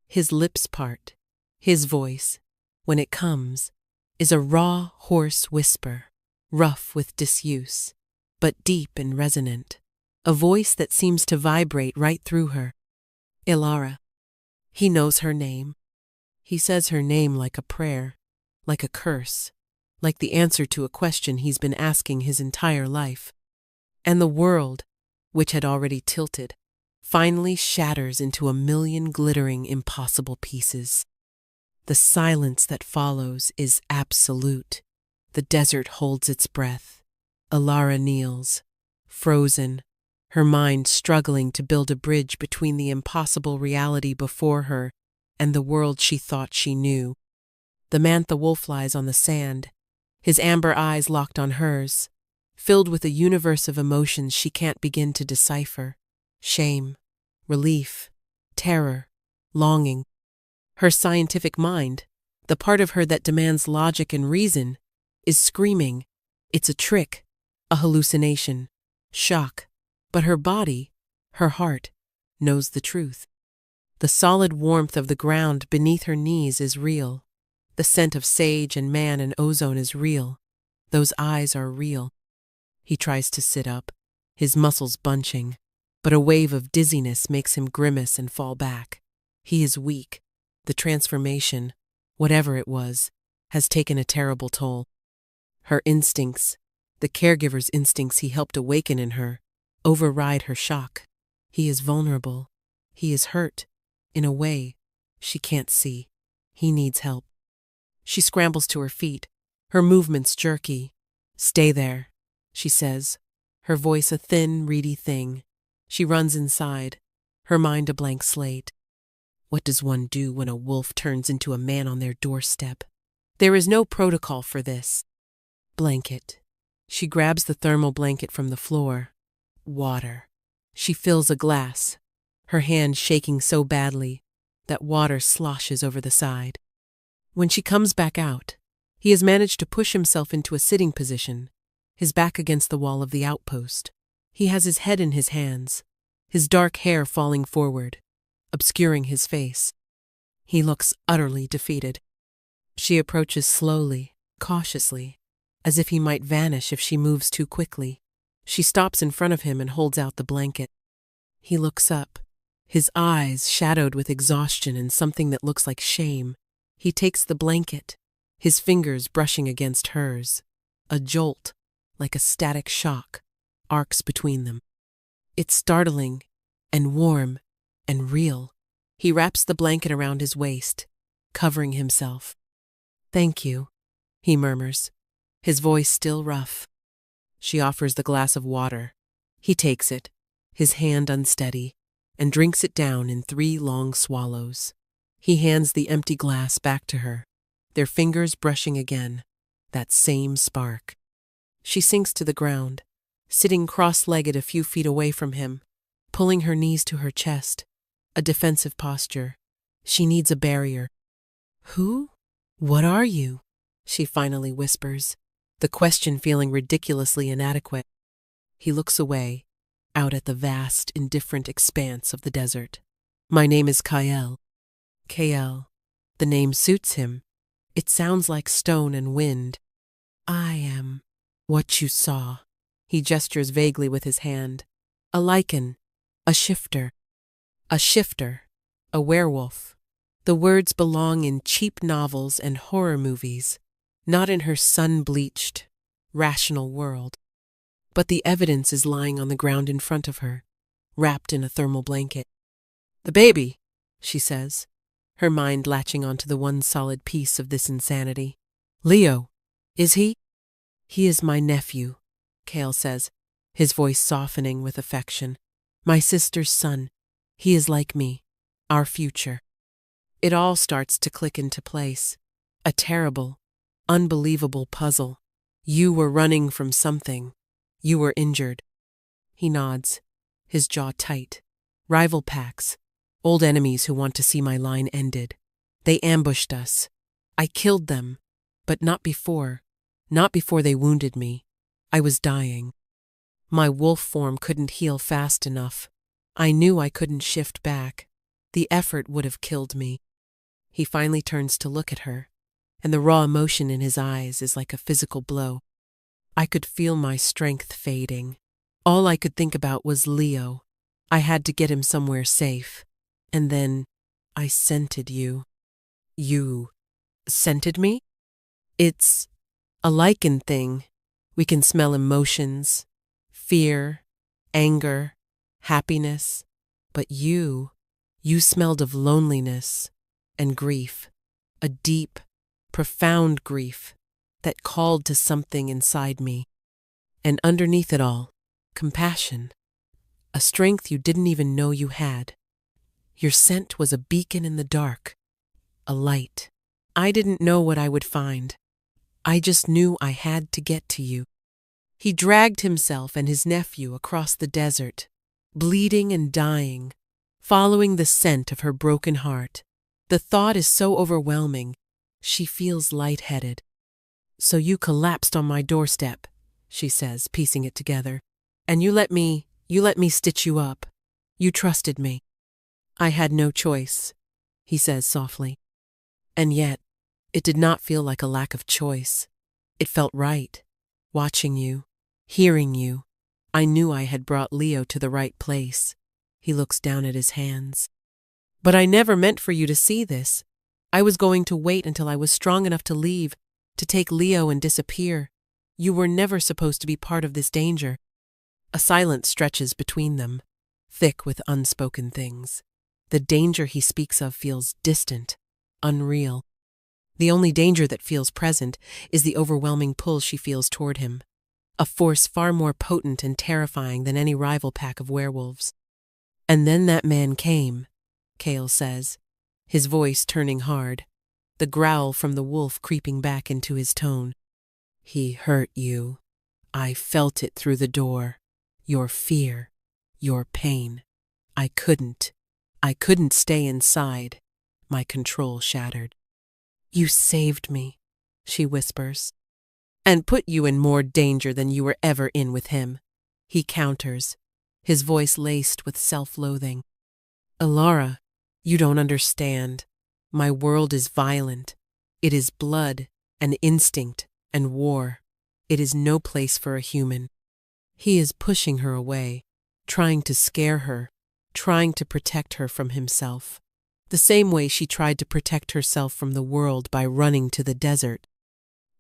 His lips part, his voice, when it comes, is a raw, hoarse whisper, rough with disuse, but deep and resonant, a voice that seems to vibrate right through her. Ilara. He knows her name. He says her name like a prayer, like a curse, like the answer to a question he's been asking his entire life. And the world, which had already tilted, finally shatters into a million glittering, impossible pieces. The silence that follows is absolute. The desert holds its breath. Ilara kneels, frozen, her mind struggling to build a bridge between the impossible reality before her and the world she thought she knew. The mantha wolf lies on the sand, his amber eyes locked on hers, filled with a universe of emotions she can't begin to decipher. Shame, relief, terror, longing. Her scientific mind, the part of her that demands logic and reason, is screaming. It's a trick, a hallucination, shock. But her body, her heart, knows the truth. The solid warmth of the ground beneath her knees is real. The scent of sage and man and ozone is real. Those eyes are real. He tries to sit up, his muscles bunching, but a wave of dizziness makes him grimace and fall back. He is weak. The transformation, whatever it was, has taken a terrible toll. Her instincts, the caregiver's instincts he helped awaken in her, override her shock. He is vulnerable. He is hurt, in a way she can't see. He needs help. She scrambles to her feet, her movements jerky. "Stay there," she says, her voice a thin, reedy thing. She runs inside, her mind a blank slate. What does one do when a wolf turns into a man on their doorstep? There is no protocol for this. Blanket. She grabs the thermal blanket from the floor. Water. She fills a glass, her hand shaking so badly that water sloshes over the side. When she comes back out, he has managed to push himself into a sitting position, his back against the wall of the outpost. He has his head in his hands, his dark hair falling forward, obscuring his face. He looks utterly defeated. She approaches slowly, cautiously, as if he might vanish if she moves too quickly. She stops in front of him and holds out the blanket. He looks up, his eyes shadowed with exhaustion and something that looks like shame. He takes the blanket, his fingers brushing against hers. A jolt, like a static shock, arcs between them. It's startling and warm and real. He wraps the blanket around his waist, covering himself. "Thank you," he murmurs, his voice still rough. She offers the glass of water. He takes it, his hand unsteady, and drinks it down in 3 long swallows. He hands the empty glass back to her, their fingers brushing again, that same spark. She sinks to the ground, sitting cross-legged a few feet away from him, pulling her knees to her chest, a defensive posture. She needs a barrier. "Who? What are you?" she finally whispers, the question feeling ridiculously inadequate. He looks away, out at the vast, indifferent expanse of the desert. My name is Kael. Kael. The name suits him. It sounds like stone and wind. I am what you saw. He gestures vaguely with his hand. A lichen. A shifter. A shifter. A werewolf. The words belong in cheap novels and horror movies, not in her sun-bleached, rational world. But the evidence is lying on the ground in front of her, wrapped in a thermal blanket. The baby, she says, her mind latching onto the one solid piece of this insanity. Leo, is he? He is my nephew, Kael says, his voice softening with affection. My sister's son. He is like me, our future. It all starts to click into place. A terrible, unbelievable puzzle. You were running from something. You were injured. He nods, his jaw tight. Rival packs, old enemies who want to see my line ended. They ambushed us. I killed them, but not before. Not before they wounded me. I was dying. My wolf form couldn't heal fast enough. I knew I couldn't shift back. The effort would have killed me. He finally turns to look at her, and the raw emotion in his eyes is like a physical blow. I could feel my strength fading. All I could think about was Leo. I had to get him somewhere safe. And then I scented you. You scented me? It's a lichen thing. We can smell emotions, fear, anger, happiness. But you smelled of loneliness and grief, a deep, profound grief that called to something inside me. And underneath it all, compassion, a strength you didn't even know you had. Your scent was a beacon in the dark, a light. I didn't know what I would find. I just knew I had to get to you. He dragged himself and his nephew across the desert, bleeding and dying, following the scent of her broken heart. The thought is so overwhelming, she feels lightheaded. So you collapsed on my doorstep, she says, piecing it together. And you let me stitch you up. You trusted me. I had no choice, he says softly. And yet, it did not feel like a lack of choice. It felt right. Watching you, hearing you, I knew I had brought Leo to the right place. He looks down at his hands. But I never meant for you to see this. I was going to wait until I was strong enough to leave, to take Leo and disappear. You were never supposed to be part of this danger. A silence stretches between them, thick with unspoken things. The danger he speaks of feels distant, unreal. The only danger that feels present is the overwhelming pull she feels toward him, a force far more potent and terrifying than any rival pack of werewolves. And then that man came, Kael says, his voice turning hard, the growl from the wolf creeping back into his tone. He hurt you. I felt it through the door. Your fear, your pain. I couldn't stay inside. My control shattered. You saved me, she whispers, and put you in more danger than you were ever in with him. He counters, his voice laced with self-loathing. Alara, you don't understand. My world is violent. It is blood and instinct and war. It is no place for a human. He is pushing her away, trying to scare her, trying to protect her from himself. The same way she tried to protect herself from the world by running to the desert.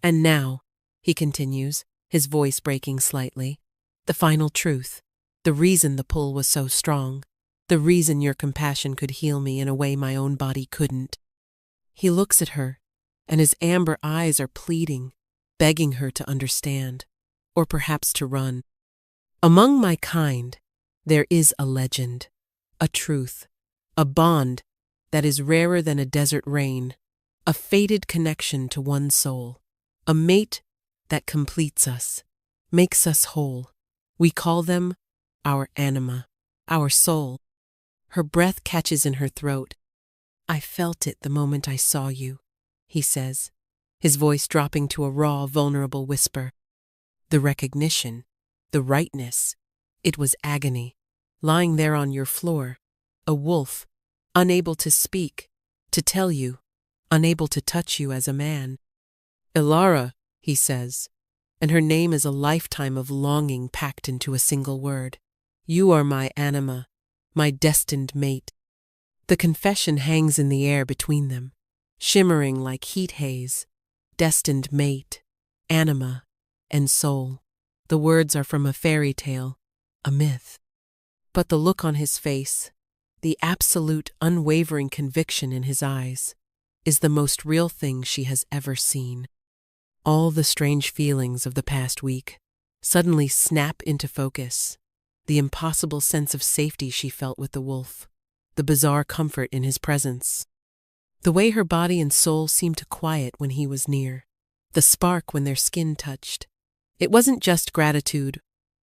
And now, he continues, his voice breaking slightly, the final truth, the reason the pull was so strong, the reason your compassion could heal me in a way my own body couldn't. He looks at her, and his amber eyes are pleading, begging her to understand, or perhaps to run. Among my kind, there is a legend, a truth, a bond that is rarer than a desert rain, a fated connection to one soul, a mate that completes us, makes us whole. We call them our anima, our soul. Her breath catches in her throat. I felt it the moment I saw you, he says, his voice dropping to a raw, vulnerable whisper. The recognition, the rightness, it was agony, lying there on your floor, a wolf, unable to speak, to tell you, unable to touch you as a man. Ilara, he says, and her name is a lifetime of longing packed into a single word. You are my anima, my destined mate. The confession hangs in the air between them, shimmering like heat haze. Destined mate, anima, and soul. The words are from a fairy tale, a myth. But the look on his face, the absolute unwavering conviction in his eyes, is the most real thing she has ever seen. All the strange feelings of the past week suddenly snap into focus. The impossible sense of safety she felt with the wolf, the bizarre comfort in his presence, the way her body and soul seemed to quiet when he was near, the spark when their skin touched. It wasn't just gratitude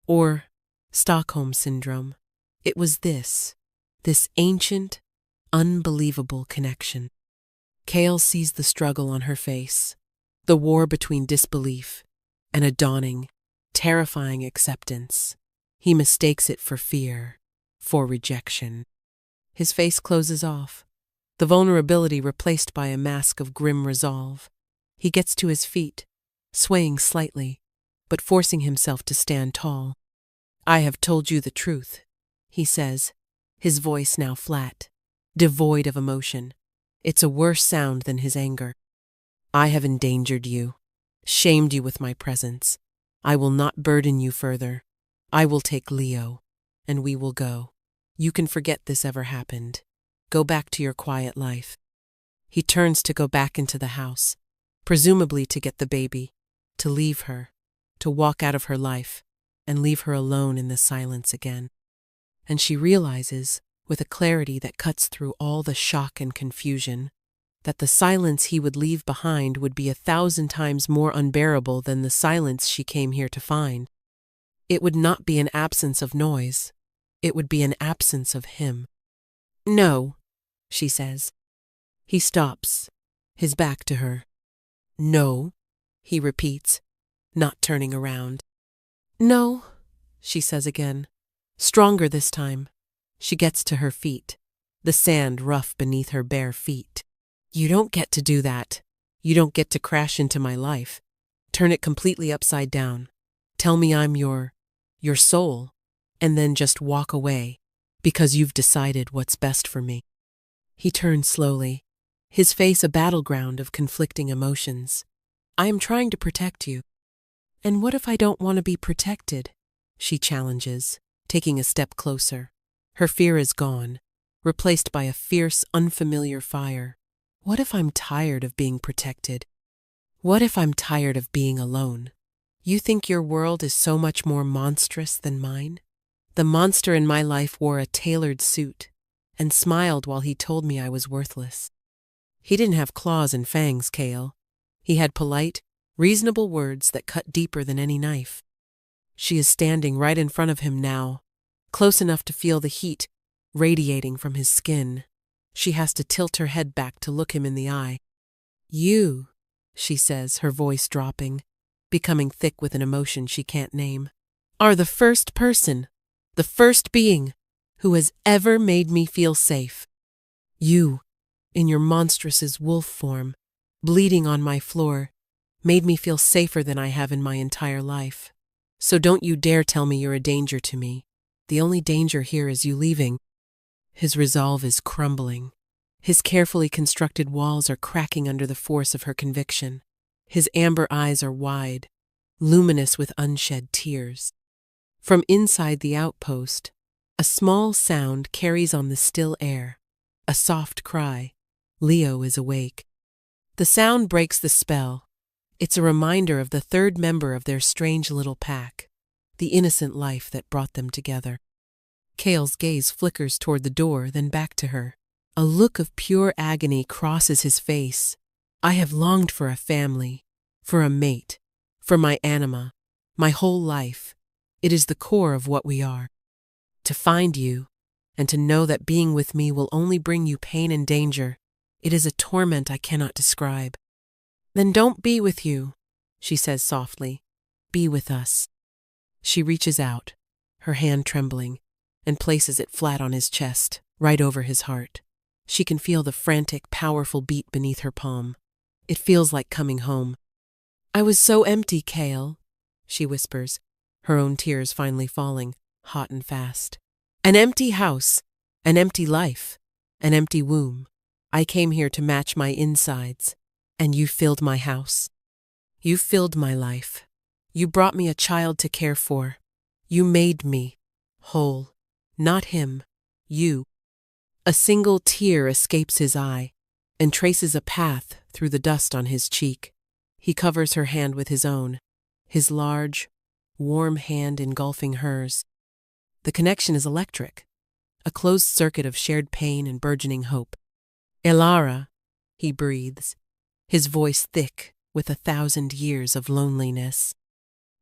or Stockholm Syndrome. It was this ancient, unbelievable connection. Kale sees the struggle on her face, the war between disbelief and a dawning, terrifying acceptance. He mistakes it for fear, for rejection. His face closes off, the vulnerability replaced by a mask of grim resolve. He gets to his feet, swaying slightly, but forcing himself to stand tall. I have told you the truth, he says, his voice now flat, devoid of emotion. It's a worse sound than his anger. I have endangered you, shamed you with my presence. I will not burden you further. I will take Leo, and we will go. You can forget this ever happened. Go back to your quiet life. He turns to go back into the house, presumably to get the baby, to leave her, to walk out of her life, and leave her alone in the silence again. And she realizes, with a clarity that cuts through all the shock and confusion, that the silence he would leave behind would be 1,000 times more unbearable than the silence she came here to find. It would not be an absence of noise. It would be an absence of him. No, she says. He stops, his back to her. No, he repeats, not turning around. No, she says again, stronger this time. She gets to her feet, the sand rough beneath her bare feet. You don't get to do that. You don't get to crash into my life. Turn it completely upside down. Tell me I'm your soul, and then just walk away, because you've decided what's best for me. He turns slowly, his face a battleground of conflicting emotions. I am trying to protect you. And what if I don't want to be protected? She challenges, taking a step closer. Her fear is gone, replaced by a fierce, unfamiliar fire. What if I'm tired of being protected? What if I'm tired of being alone? You think your world is so much more monstrous than mine? The monster in my life wore a tailored suit and smiled while he told me I was worthless. He didn't have claws and fangs, Kale. He had polite, reasonable words that cut deeper than any knife. She is standing right in front of him now, close enough to feel the heat radiating from his skin. She has to tilt her head back to look him in the eye. You, she says, her voice dropping, becoming thick with an emotion she can't name, are the first person, the first being, who has ever made me feel safe. You, in your monstrous wolf form, bleeding on my floor, made me feel safer than I have in my entire life. So don't you dare tell me you're a danger to me. The only danger here is you leaving. His resolve is crumbling. His carefully constructed walls are cracking under the force of her conviction. His amber eyes are wide, luminous with unshed tears. From inside the outpost, a small sound carries on the still air, a soft cry. Leo is awake. The sound breaks the spell. It's a reminder of the third member of their strange little pack, the innocent life that brought them together. Kale's gaze flickers toward the door, then back to her. A look of pure agony crosses his face. I have longed for a family, for a mate, for my anima, my whole life. It is the core of what we are. To find you, and to know that being with me will only bring you pain and danger, it is a torment I cannot describe. Then don't be with you, she says softly. Be with us. She reaches out, her hand trembling, and places it flat on his chest, right over his heart. She can feel the frantic, powerful beat beneath her palm. It feels like coming home. "I was so empty, Kale," she whispers, her own tears finally falling, hot and fast. "An empty house, an empty life, an empty womb. I came here to match my insides, and you filled my house. You filled my life. You brought me a child to care for. You made me whole. Not him, you." A single tear escapes his eye and traces a path through the dust on his cheek. He covers her hand with his own, his large, warm hand engulfing hers. The connection is electric, a closed circuit of shared pain and burgeoning hope. "Elara," he breathes, his voice thick with 1,000 years of loneliness.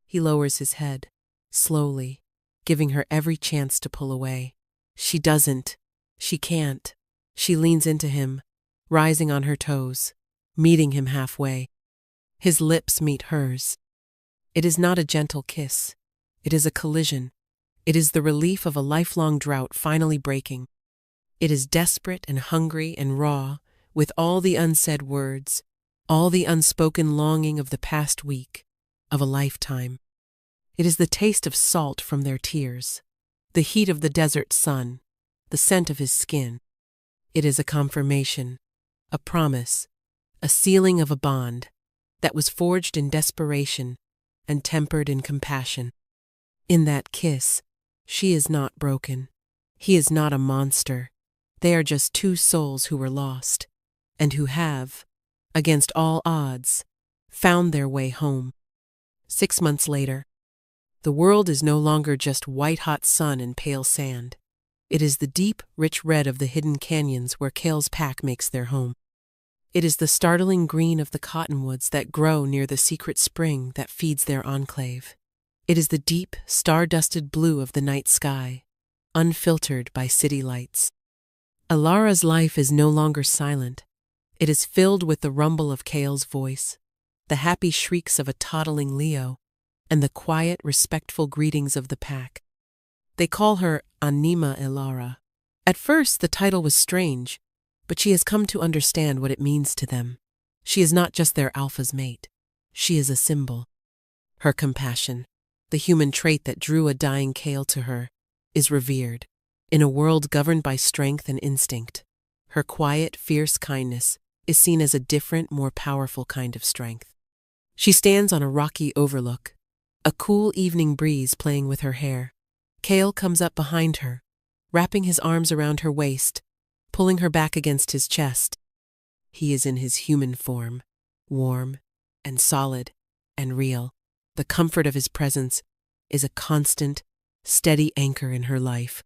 He lowers his head, slowly, giving her every chance to pull away. She doesn't. She can't. She leans into him, rising on her toes, meeting him halfway. His lips meet hers. It is not a gentle kiss. It is a collision. It is the relief of a lifelong drought finally breaking. It is desperate and hungry and raw, with all the unsaid words, all the unspoken longing of the past week, of a lifetime. It is the taste of salt from their tears, the heat of the desert sun, the scent of his skin. It is a confirmation, a promise, a sealing of a bond that was forged in desperation and tempered in compassion. In that kiss, she is not broken. He is not a monster. They are just two souls who were lost, and who have, against all odds, found their way home. 6 months later, the world is no longer just white-hot sun and pale sand. It is the deep, rich red of the hidden canyons where Kale's pack makes their home. It is the startling green of the cottonwoods that grow near the secret spring that feeds their enclave. It is the deep, star-dusted blue of the night sky, unfiltered by city lights. Elara's life is no longer silent. It is filled with the rumble of Kale's voice, the happy shrieks of a toddling Leo, and the quiet, respectful greetings of the pack. They call her Anima Elara. At first, the title was strange, but she has come to understand what it means to them. She is not just their alpha's mate. She is a symbol. Her compassion, the human trait that drew a dying Kale to her, is revered. In a world governed by strength and instinct, her quiet, fierce kindness is seen as a different, more powerful kind of strength. She stands on a rocky overlook, a cool evening breeze playing with her hair. Kale comes up behind her, wrapping his arms around her waist, pulling her back against his chest. He is in his human form, warm and solid and real. The comfort of his presence is a constant, steady anchor in her life.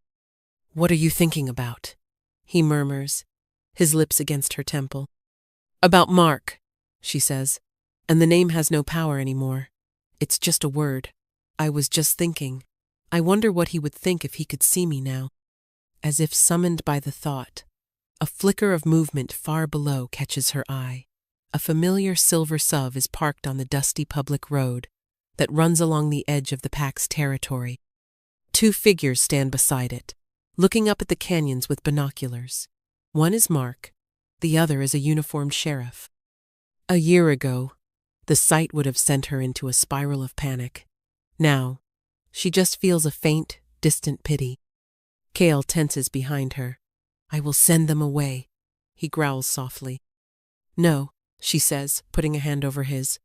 "What are you thinking about?" he murmurs, his lips against her temple. "About Mark," she says, "and the name has no power anymore. It's just a word. I was just thinking. I wonder what he would think if he could see me now." As if summoned by the thought, a flicker of movement far below catches her eye. A familiar silver SUV is parked on the dusty public road that runs along the edge of the pack's territory. 2 figures stand beside it, looking up at the canyons with binoculars. One is Mark, the other is a uniformed sheriff. A year ago, the sight would have sent her into a spiral of panic. Now, she just feels a faint, distant pity. Kale tenses behind her. "I will send them away," he growls softly. "No," she says, putting a hand over his.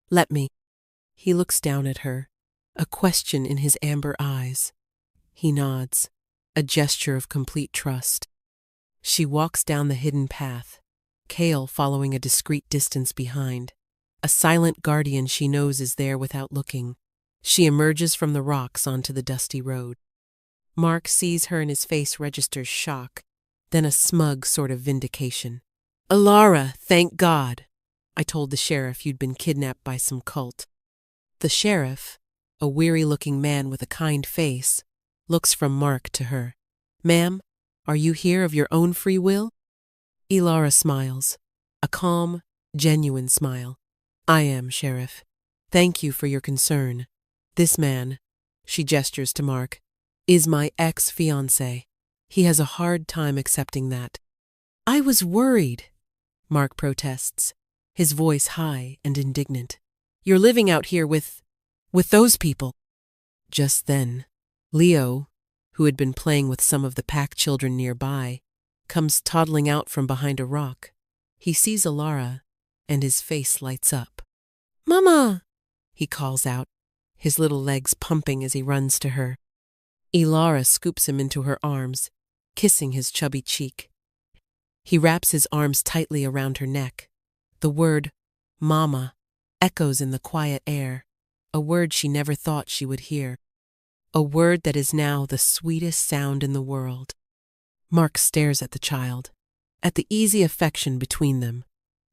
"Let me." He looks down at her, a question in his amber eyes. He nods, a gesture of complete trust. She walks down the hidden path, Kale following a discreet distance behind. A silent guardian she knows is there without looking. She emerges from the rocks onto the dusty road. Mark sees her and his face registers shock, then a smug sort of vindication. "Elara, thank God! I told the sheriff you'd been kidnapped by some cult." The sheriff, a weary-looking man with a kind face, looks from Mark to her. "Ma'am, are you here of your own free will?" Elara smiles, a calm, genuine smile. "I am, Sheriff. Thank you for your concern. This man," she gestures to Mark, "is my ex-fiancé. He has a hard time accepting that." I was worried, Mark protests, his voice high and indignant. You're living out here with those people. Just then, Leo, who had been playing with some of the pack children nearby, comes toddling out from behind a rock. He sees Alara, and his face lights up. Mama! He calls out, his little legs pumping as he runs to her. Alara scoops him into her arms, kissing his chubby cheek. He wraps his arms tightly around her neck. The word, Mama, echoes in the quiet air, a word she never thought she would hear. A word that is now the sweetest sound in the world. Mark stares at the child, at the easy affection between them.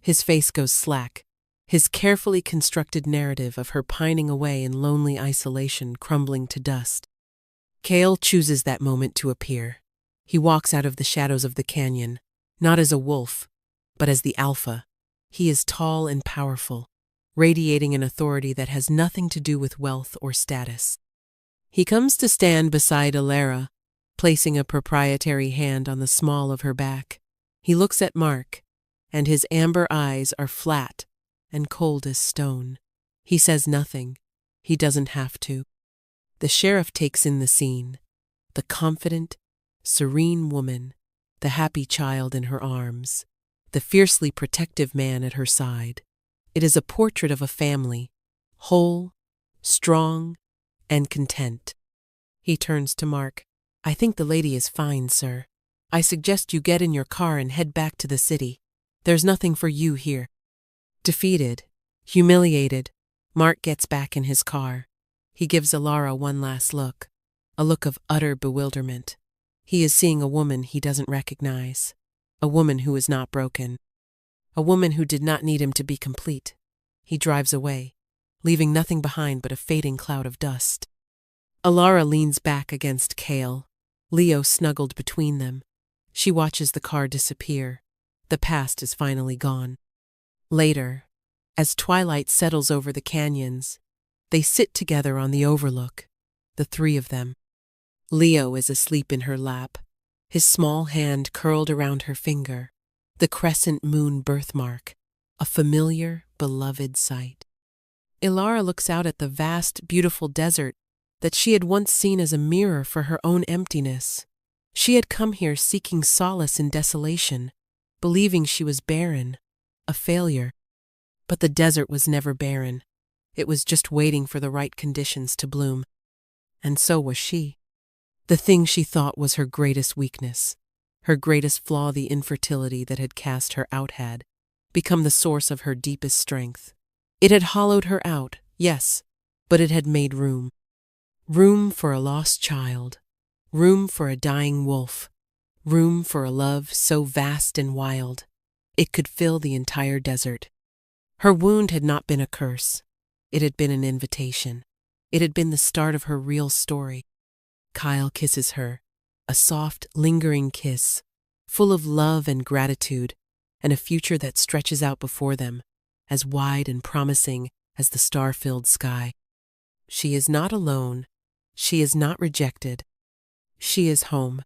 His face goes slack, his carefully constructed narrative of her pining away in lonely isolation crumbling to dust. Kale chooses that moment to appear. He walks out of the shadows of the canyon, not as a wolf, but as the alpha. He is tall and powerful, radiating an authority that has nothing to do with wealth or status. He comes to stand beside Alara, placing a proprietary hand on the small of her back. He looks at Mark, and his amber eyes are flat and cold as stone. He says nothing. He doesn't have to. The sheriff takes in the scene, the confident, serene woman, the happy child in her arms, the fiercely protective man at her side. It is a portrait of a family, whole, strong, and content. He turns to Mark. I think the lady is fine, sir. I suggest you get in your car and head back to the city. There's nothing for you here. Defeated, humiliated, Mark gets back in his car. He gives Alara one last look, a look of utter bewilderment. He is seeing a woman he doesn't recognize, a woman who is not broken, a woman who did not need him to be complete. He drives away, leaving nothing behind but a fading cloud of dust. Alara leans back against Kale, Leo snuggled between them. She watches the car disappear. The past is finally gone. Later, as twilight settles over the canyons, they sit together on the overlook, the three of them. Leo is asleep in her lap, his small hand curled around her finger, the crescent moon birthmark, a familiar, beloved sight. Alara looks out at the vast, beautiful desert that she had once seen as a mirror for her own emptiness. She had come here seeking solace in desolation, believing she was barren, a failure. But the desert was never barren. It was just waiting for the right conditions to bloom. And so was she. The thing she thought was her greatest weakness, her greatest flaw, the infertility that had cast her out, had become the source of her deepest strength. It had hollowed her out, yes, but it had made room. Room for a lost child, room for a dying wolf, room for a love so vast and wild, it could fill the entire desert. Her wound had not been a curse. It had been an invitation. It had been the start of her real story. Kyle kisses her, a soft, lingering kiss, full of love and gratitude, and a future that stretches out before them, as wide and promising as the star-filled sky. She is not alone. She is not rejected. She is home.